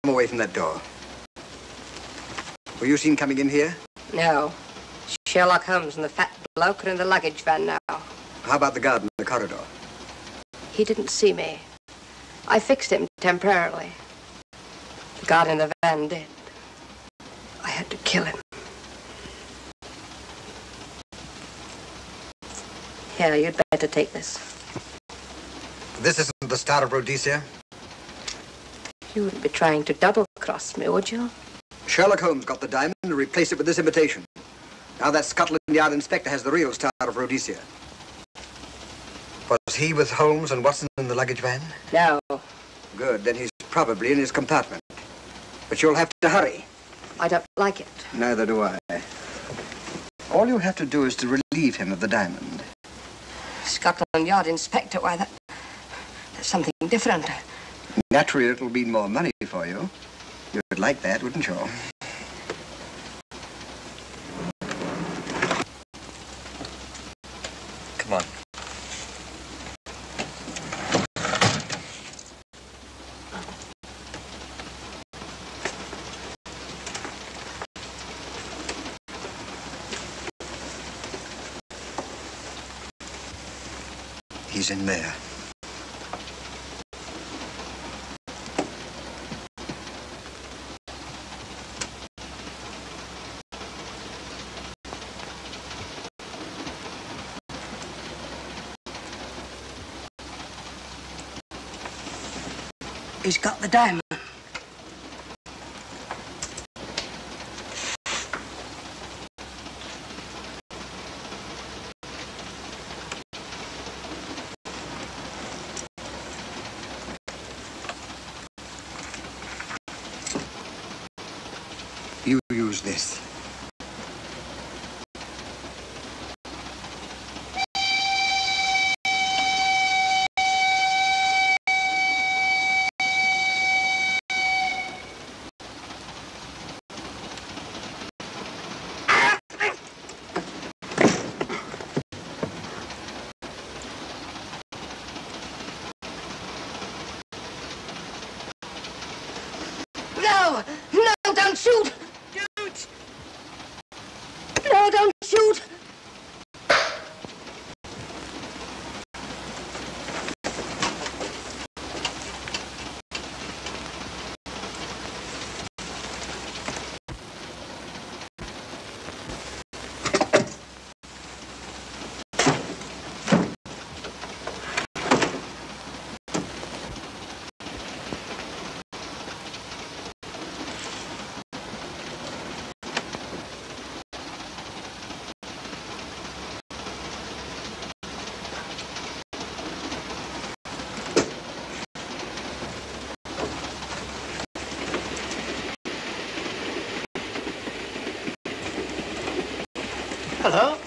Away from that door. Were you seen coming in here? No. Sherlock Holmes and the fat bloke are in the luggage van now. How about the guard in the corridor? He didn't see me. I fixed him temporarily. The guard in the van did. I had to kill him. Here, you'd better take this. This isn't the Star of Rhodesia? You wouldn't be trying to double-cross me, would you? Sherlock Holmes got the diamond and replaced it with this imitation. Now that Scotland Yard inspector has the real Star of Rhodesia. Was he with Holmes and Watson in the luggage van? No. Good, then he's probably in his compartment. But you'll have to hurry. I don't like it. Neither do I. All you have to do is to relieve him of the diamond. Scotland Yard inspector, why, that's something different. Naturally, it'll mean more money for you. You'd like that, wouldn't you? Come on. He's in there. He's got the diamond. You use this. No! No, don't shoot! No, don't shoot! Hello.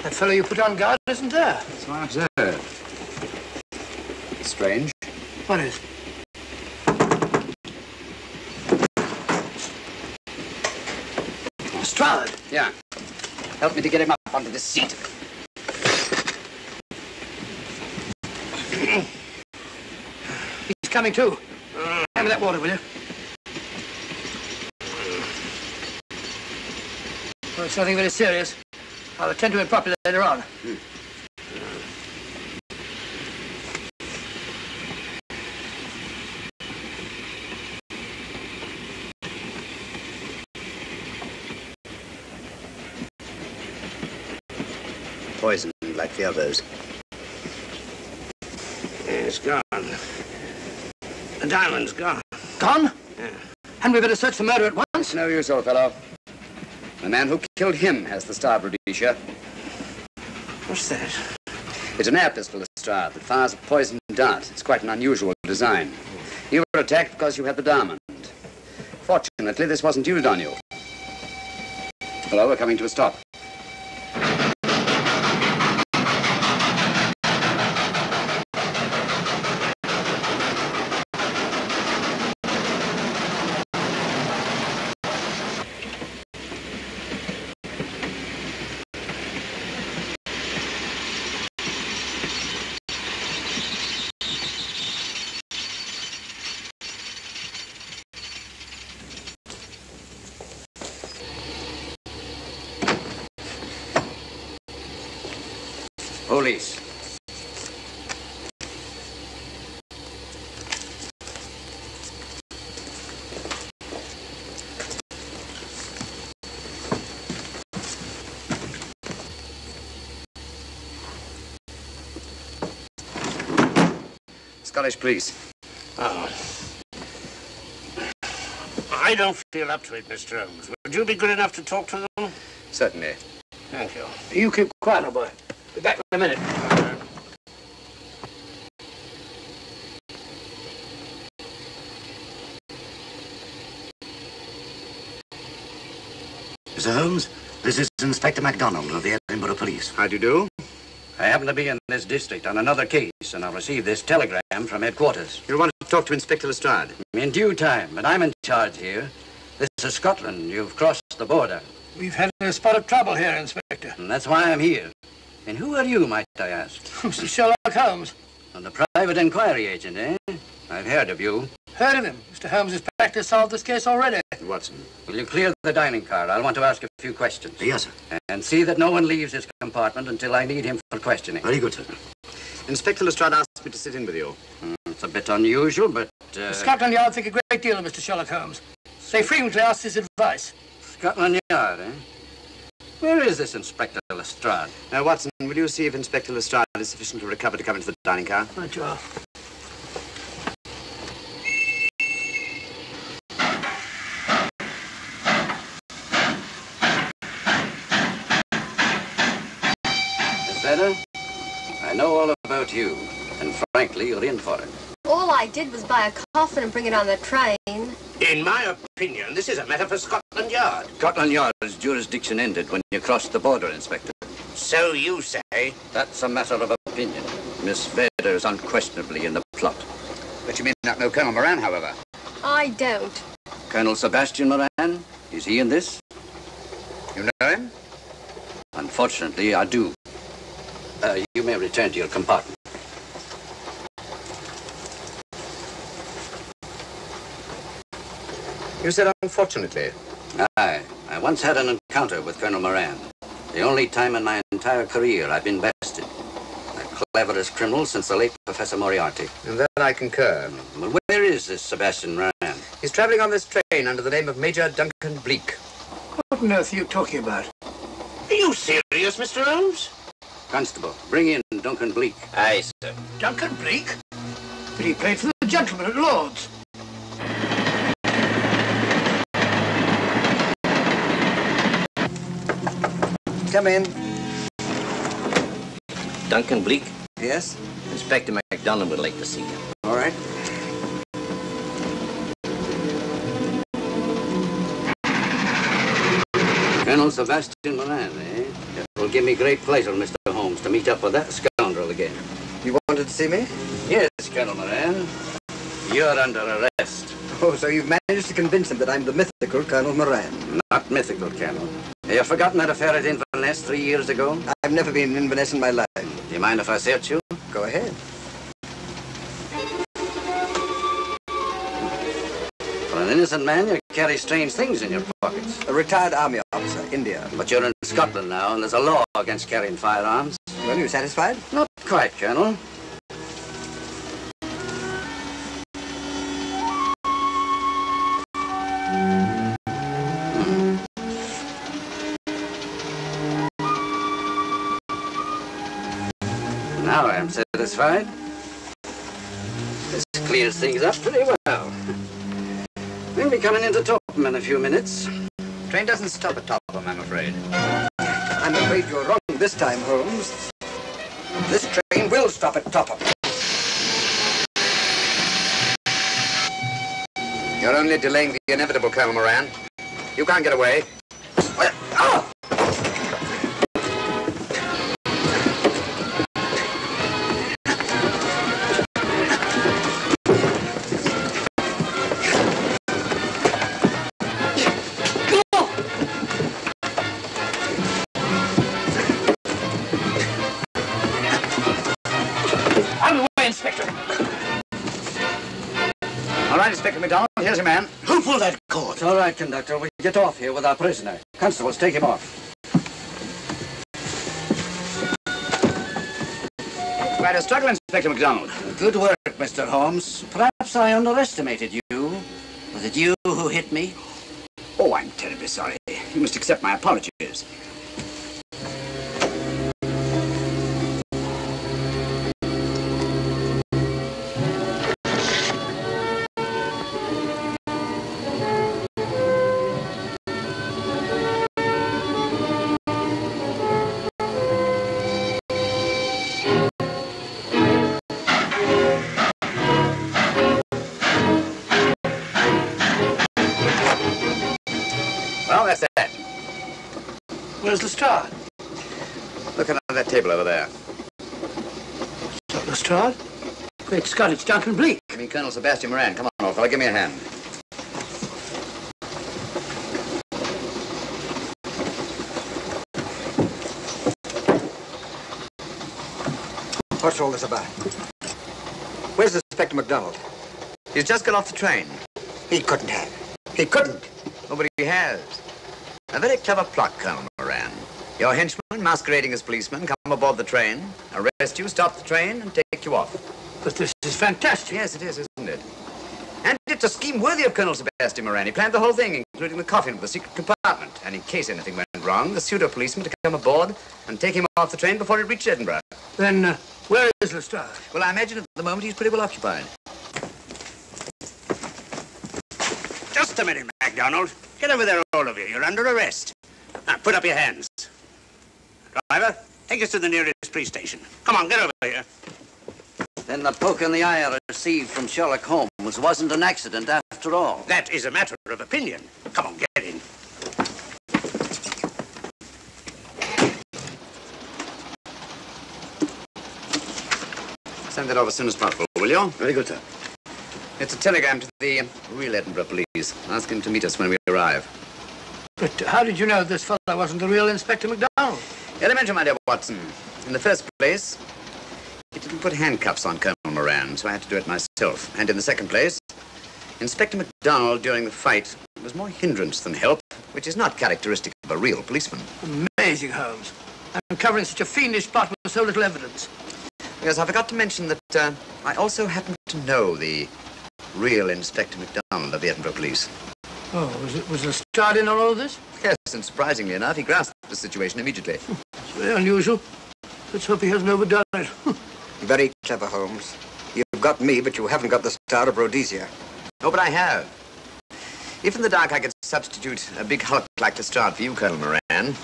That fellow you put on guard isn't there. That's what I observed. Strange. What is? Lestrade. Yeah. Help me to get him up onto this seat. He's coming too. Hand me that water, will you? Well, it's nothing very serious. I'll attend to him properly later on. Poisoned like the others. It's gone. The diamond's gone. Gone? Yeah. Hadn't we better search the murder at once? No use, old fellow. The man who killed him has the star, Rhodesia. What's that? It's an air pistol, Lestrade, that fires a poisoned dart. It's quite an unusual design. You were attacked because you had the diamond. Fortunately, this wasn't used on you. Hello, we're coming to a stop. Police. Scottish police. Oh. I don't feel up to it, Mr. Holmes. Would you be good enough to talk to them? Certainly. Thank you. You keep quiet, old boy. Be back in a minute. Mr. Holmes, this is Inspector MacDonald of the Edinburgh Police. How do you do? I happen to be in this district on another case, and I received this telegram from headquarters. You want to talk to Inspector Lestrade? In due time, but I'm in charge here. This is Scotland. You've crossed the border. We've had a spot of trouble here, Inspector. And that's why I'm here. And who are you, might I ask? Mr. Sherlock Holmes. And the private inquiry agent, eh? I've heard of you. Heard of him. Mr. Holmes has practically solved this case already. Watson. Will you clear the dining car? I'll want to ask a few questions. Yes, sir. And see that no one leaves his compartment until I need him for questioning. Very good, sir. Inspector Lestrade asked me to sit in with you. It's a bit unusual, but... Scotland Yard think a great deal of Mr. Sherlock Holmes. They frequently ask his advice. Scotland Yard, eh? Where is this Inspector Lestrade? Now, Watson, will you see if Inspector Lestrade is sufficiently recovered to come into the dining car? Right, you are. Is that it? I know all about you, and frankly, you're in for it. All I I did was buy a coffin and bring it on the train. In my opinion, this is a matter for Scotland Yard. Scotland Yard's jurisdiction ended when you crossed the border, Inspector. So you say? That's a matter of opinion. Miss Vader is unquestionably in the plot. But you may not know Colonel Moran, however. I don't. Colonel Sebastian Moran, is he in this? You know him? Unfortunately, I do. You may return to your compartment. You said unfortunately. Aye. I once had an encounter with Colonel Moran. The only time in my entire career I've been bested. The cleverest criminal since the late Professor Moriarty. And that I concur. Well, where is this Sebastian Moran? He's traveling on this train under the name of Major Duncan Bleak. What on earth are you talking about? Are you serious, Mr. Holmes? Constable, bring in Duncan Bleak. Aye, sir. Duncan Bleak? But he played for the gentleman at Lord's. Come in. Duncan Bleak? Yes? Inspector MacDonald would like to see you. All right. Colonel Sebastian Moran, eh? It will give me great pleasure, Mr. Holmes, to meet up with that scoundrel again. You wanted to see me? Yes, Colonel Moran. You're under arrest. Oh, so you've managed to convince him that I'm the mythical Colonel Moran. Not mythical, Colonel. Have you forgotten that affair at Inverness 3 years ago? I've never been in Inverness in my life. Do you mind if I search you? Go ahead. For an innocent man, you carry strange things in your pockets. A retired army officer, India. But you're in Scotland now, and there's a law against carrying firearms. Well, you satisfied? Not quite, Colonel. Now I am satisfied. This clears things up pretty well. We'll be coming into Topham in a few minutes. Train doesn't stop at Topham, I'm afraid. I'm afraid you're wrong this time, Holmes. This train will stop at Topham. You're only delaying the inevitable, Colonel Moran. You can't get away. Oh! Inspector. All right, Inspector MacDonald, here's your man. Who pulled that cord? All right, conductor, we'll get off here with our prisoner. Constables, take him off. Quite a struggle, Inspector MacDonald. Good work, Mr. Holmes. Perhaps I underestimated you. Was it you who hit me? Oh, I'm terribly sorry. You must accept my apologies. Well, that's that. Where's Lestrade? Look under that table over there. It's not Lestrade. Great Scott, it's Duncan Bleak. I mean, Colonel Sebastian Moran. Come on, old fella, give me a hand. What's all this about? Where's Inspector MacDonald? He's just got off the train. He couldn't have. He couldn't. Oh, but he has. A very clever plot, Colonel Moran. Your henchman, masquerading as policeman, come aboard the train, arrest you, stop the train, and take you off. But this is fantastic. Yes, it is, isn't it? And it's a scheme worthy of Colonel Sebastian Moran. He planned the whole thing, including the coffin with the secret compartment. And in case anything went wrong, the pseudo-policeman to come aboard and take him off the train before it reached Edinburgh. Then, where is Lestrade? Well, I imagine at the moment he's pretty well occupied. Just a minute, MacDonald. Get over there, all of you. You're under arrest. Now, put up your hands. Driver, take us to the nearest police station. Come on, get over here. Then the poke in the eye I received from Sherlock Holmes wasn't an accident after all. That is a matter of opinion. Come on, get in. Send that over as soon as possible, will you? Very good, sir. It's a telegram to the real Edinburgh police. Ask him to meet us when we arrive. But how did you know this fellow wasn't the real Inspector MacDonald? Elementary, my dear Watson. In the first place, he didn't put handcuffs on Colonel Moran, so I had to do it myself. And in the second place, Inspector MacDonald during the fight was more hindrance than help, which is not characteristic of a real policeman. Amazing, Holmes. Uncovering such a fiendish plot with so little evidence. Yes, I forgot to mention that I also happen to know the real Inspector MacDonald of the Edinburgh Police. Oh, was Lestrade in on all of this? Yes, and surprisingly enough, he grasped the situation immediately. It's very unusual. Let's hope he hasn't overdone it. Very clever, Holmes. You've got me, but you haven't got the Star of Rhodesia. Oh, but I have. If in the dark I could substitute a big hulk like Lestrade for you, Colonel Moran,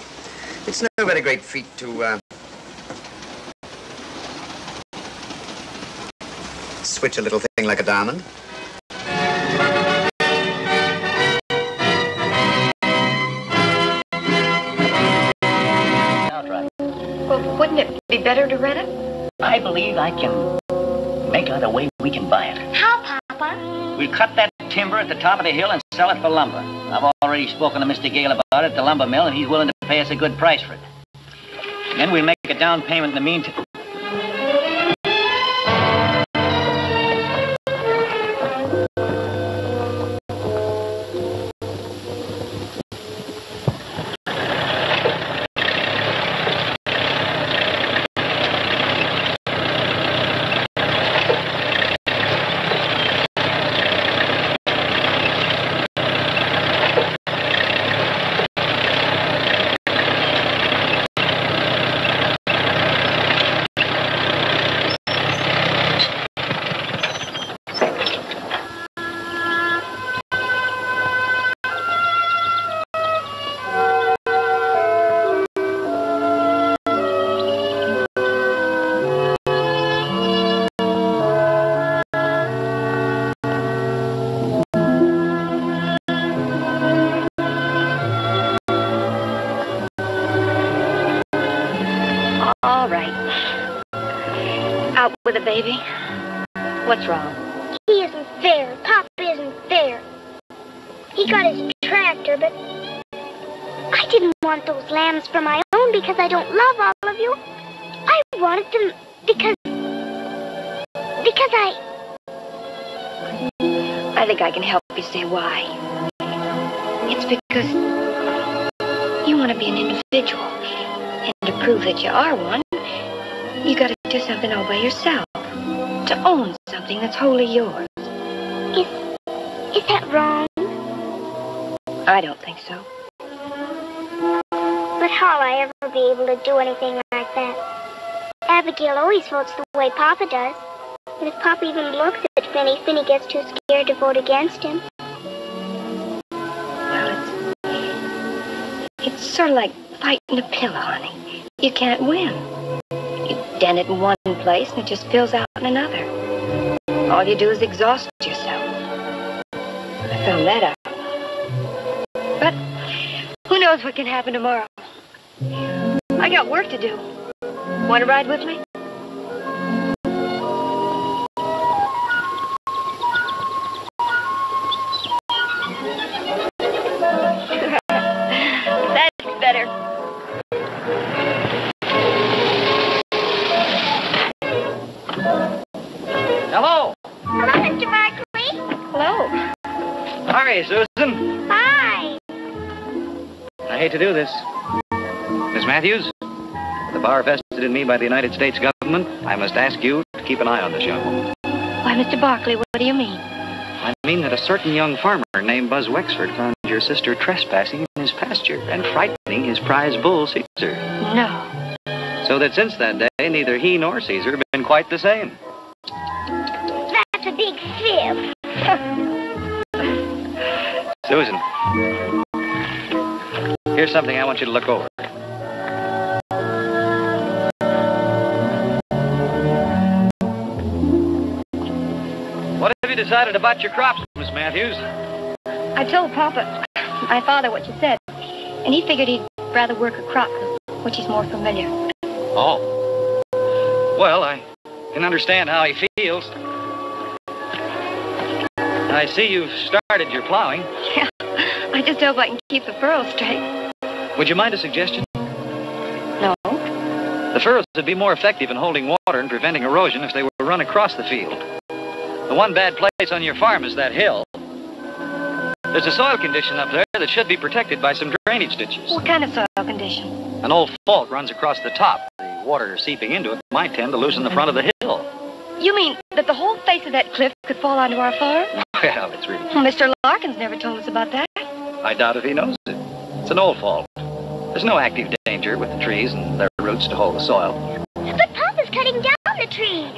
it's no very great feat to, switch a little thing like a diamond. Well, wouldn't it be better to rent it? I believe I can make out a way we can buy it. How, Papa? We'll cut that timber at the top of the hill and sell it for lumber. I've already spoken to Mr. Gale about it at the lumber mill, and he's willing to pay us a good price for it. Then we'll make a down payment in the meantime. With a baby? What's wrong? He isn't fair. Papa isn't fair. He got his tractor, but I didn't want those lambs for my own because I don't love all of you. I wanted them because I think I can help you say why. It's because you want to be an individual, and to prove that you are one, you gotta do something all by yourself. To own something that's wholly yours. Is that wrong? I don't think so. But how'll I ever be able to do anything like that? Abigail always votes the way Papa does. And if Papa even looks at Finny gets too scared to vote against him. Well, it's sort of like fighting a pillow, honey. You can't win. You dent it in one place and it just fills out in another. All you do is exhaust yourself. I found that out. But who knows what can happen tomorrow? I got work to do. Want to ride with me? That's better. Hello. Hello, Mr. Barkley. Hello. Hi, Susan. Hi. I hate to do this. Miss Matthews, with the power vested in me by the United States government, I must ask you to keep an eye on this young woman. Why, Mr. Barkley, what do you mean? I mean that a certain young farmer named Buzz Wexford found your sister trespassing in his pasture and frightening his prize bull, Caesar. No. So that since that day, neither he nor Caesar have been quite the same. That's a big fib. Susan, here's something I want you to look over. have you decided about your crops, Miss Matthews? I told Papa, my father, what you said, and he figured he'd rather work a crop, which he's more familiar. Oh. Well, I can understand how he feels. I see you've started your plowing. Yeah, I just hope I can keep the furrows straight. Would you mind a suggestion? No. The furrows would be more effective in holding water and preventing erosion if they were run across the field. The one bad place on your farm is that hill. There's a soil condition up there that should be protected by some drainage ditches. What kind of soil condition? An old fault runs across the top. The water seeping into it might tend to loosen the front of the hill. You mean that the whole face of that cliff could fall onto our farm? Well, it's really... Well, Mr. Larkins never told us about that. I doubt if he knows it. It's an old fault. There's no active danger with the trees and their roots to hold the soil. But Papa's cutting down the tree.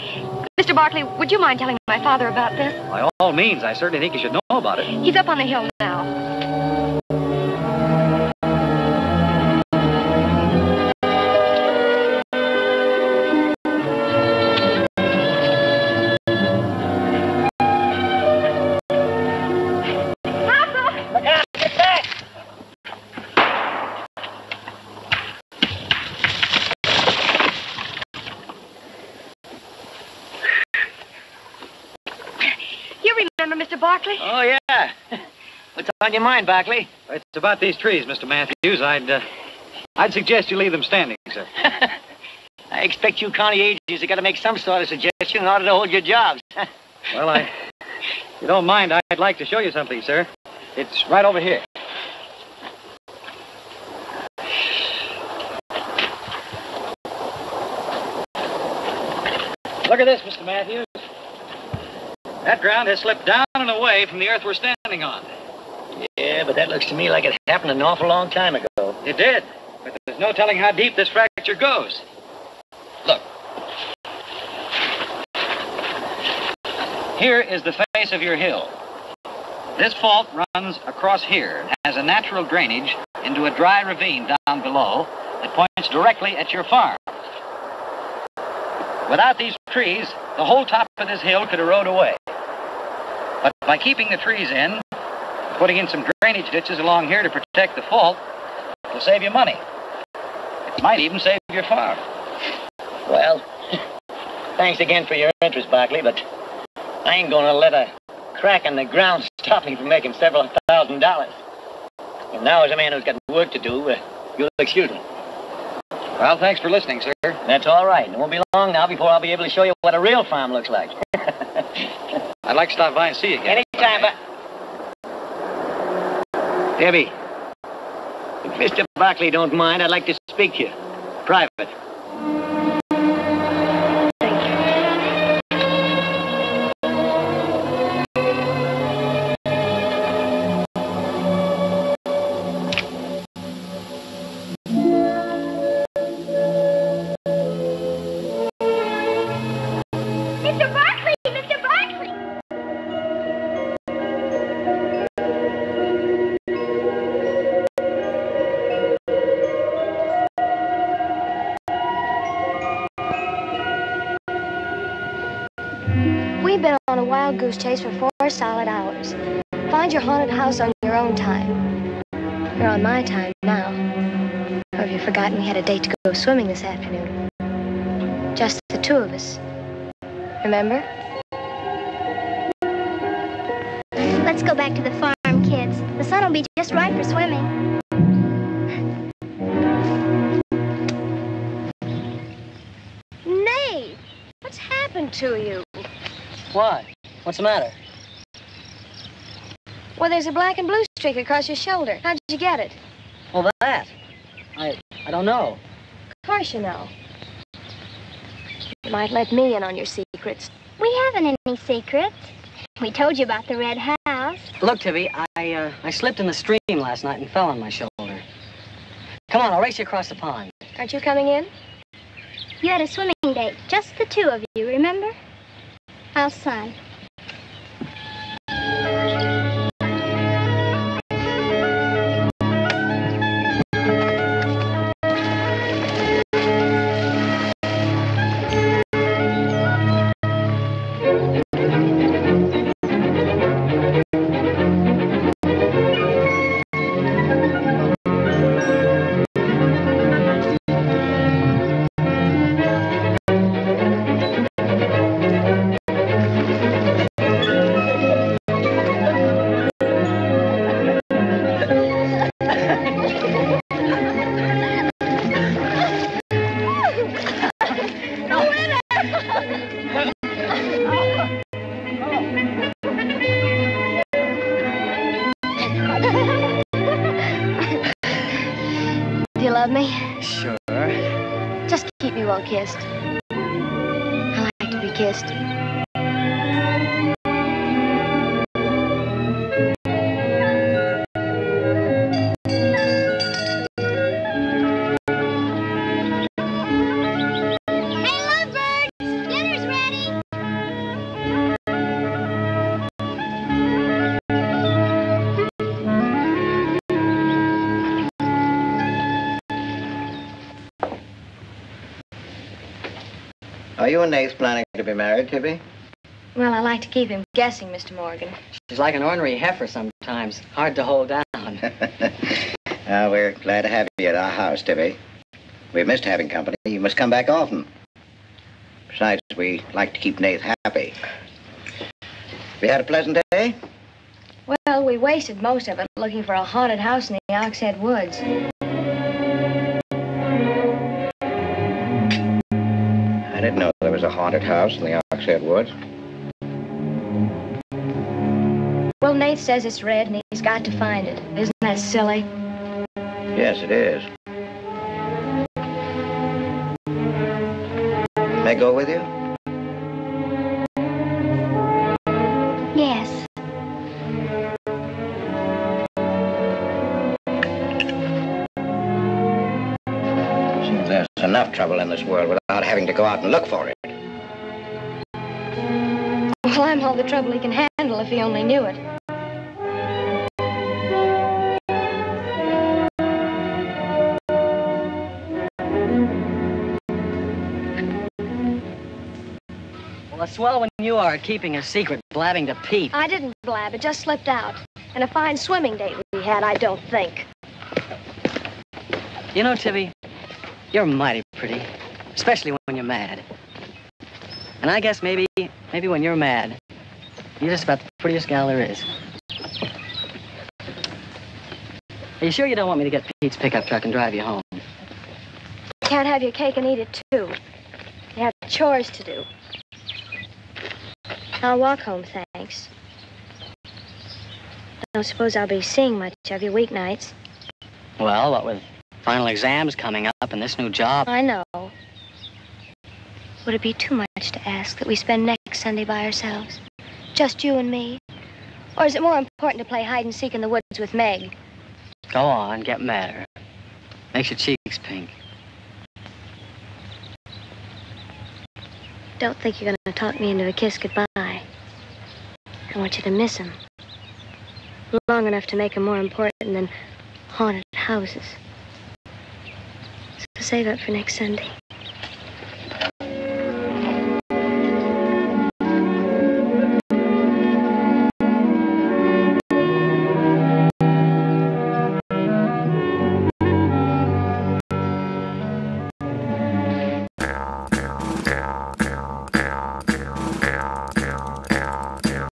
Mr. Barkley, would you mind telling my father about this? By all means, I certainly think you should know about it. He's up on the hill now. Mr. Barkley? Oh, yeah. What's on your mind, Barkley? It's about these trees, Mr. Matthews. I'd suggest you leave them standing, sir. I expect you county agents have got to make some sort of suggestion in order to hold your jobs. Well, if you don't mind, I'd like to show you something, sir. It's right over here. Look at this, Mr. Matthews. That ground has slipped down and away from the earth we're standing on. Yeah, but that looks to me like it happened an awful long time ago. It did, but there's no telling how deep this fracture goes. Look. Here is the face of your hill. This fault runs across here and has a natural drainage into a dry ravine down below that points directly at your farm. Without these trees, the whole top of this hill could erode away. But by keeping the trees in, putting in some drainage ditches along here to protect the fault, it'll save you money. It might even save your farm. Well, thanks again for your interest, Barkley, but I ain't gonna let a crack in the ground stop me from making several $1,000s. And now, as a man who's got work to do, you'll excuse me. Well, thanks for listening, sir. That's all right. It won't be long now before I'll be able to show you what a real farm looks like. I'd like to stop by and see you again. Anytime, but... Debbie, if Mr. Barkley don't mind, I'd like to speak to you. Private. We've been on a wild goose chase for 4 solid hours. Find your haunted house on your own time. You're on my time now. Or have you forgotten we had a date to go swimming this afternoon? Just the two of us. Remember? Let's go back to the farm, kids. The sun will be just right for swimming. Nate, what's happened to you? What? What's the matter? Well, there's a black and blue streak across your shoulder. How'd you get it? Oh, that? I don't know. Of course you know. You might let me in on your secrets. We haven't any secrets. We told you about the red house. Look, Tibby, I slipped in the stream last night and fell on my shoulder. Come on, I'll race you across the pond. Aren't you coming in? You had a swimming date, just the two of you, remember? How's Son? love me? Sure. Just keep me well kissed. I like to be kissed. Are you and Nath planning to be married, Tibby? Well, I like to keep him guessing, Mr. Morgan. She's like an ornery heifer sometimes. Hard to hold down. We're glad to have you at our house, Tibby. We've missed having company. You must come back often. Besides, we like to keep Nath happy. We had a pleasant day? Well, we wasted most of it looking for a haunted house in the Oxhead Woods. I didn't know there was a haunted house in the Oxhead Woods. Well, Nate says it's red and he's got to find it. Isn't that silly? Yes, it is. May I go with you? Yes. Seems there's enough trouble in this world without having to go out and look for it. Well, I'm all the trouble he can handle if he only knew it. Well, it's swell when you are keeping a secret, blabbing to Pete. I didn't blab. It just slipped out. And a fine swimming date we had, I don't think. You know, Tibby, you're mighty pretty, especially when you're mad. And I guess maybe when you're mad, you're just about the prettiest gal there is. Are you sure you don't want me to get Pete's pickup truck and drive you home? Can't have your cake and eat it, too. You have chores to do. I'll walk home, thanks. Don't suppose I'll be seeing much of you weeknights. Well, what with final exams coming up and this new job. I know. Would it be too much to ask that we spend next Sunday by ourselves? Just you and me? Or is it more important to play hide and seek in the woods with Meg? Go on, get madder. Makes your cheeks pink. Don't think you're going to talk me into a kiss goodbye. I want you to miss him. Long enough to make him more important than haunted houses. So save up for next Sunday.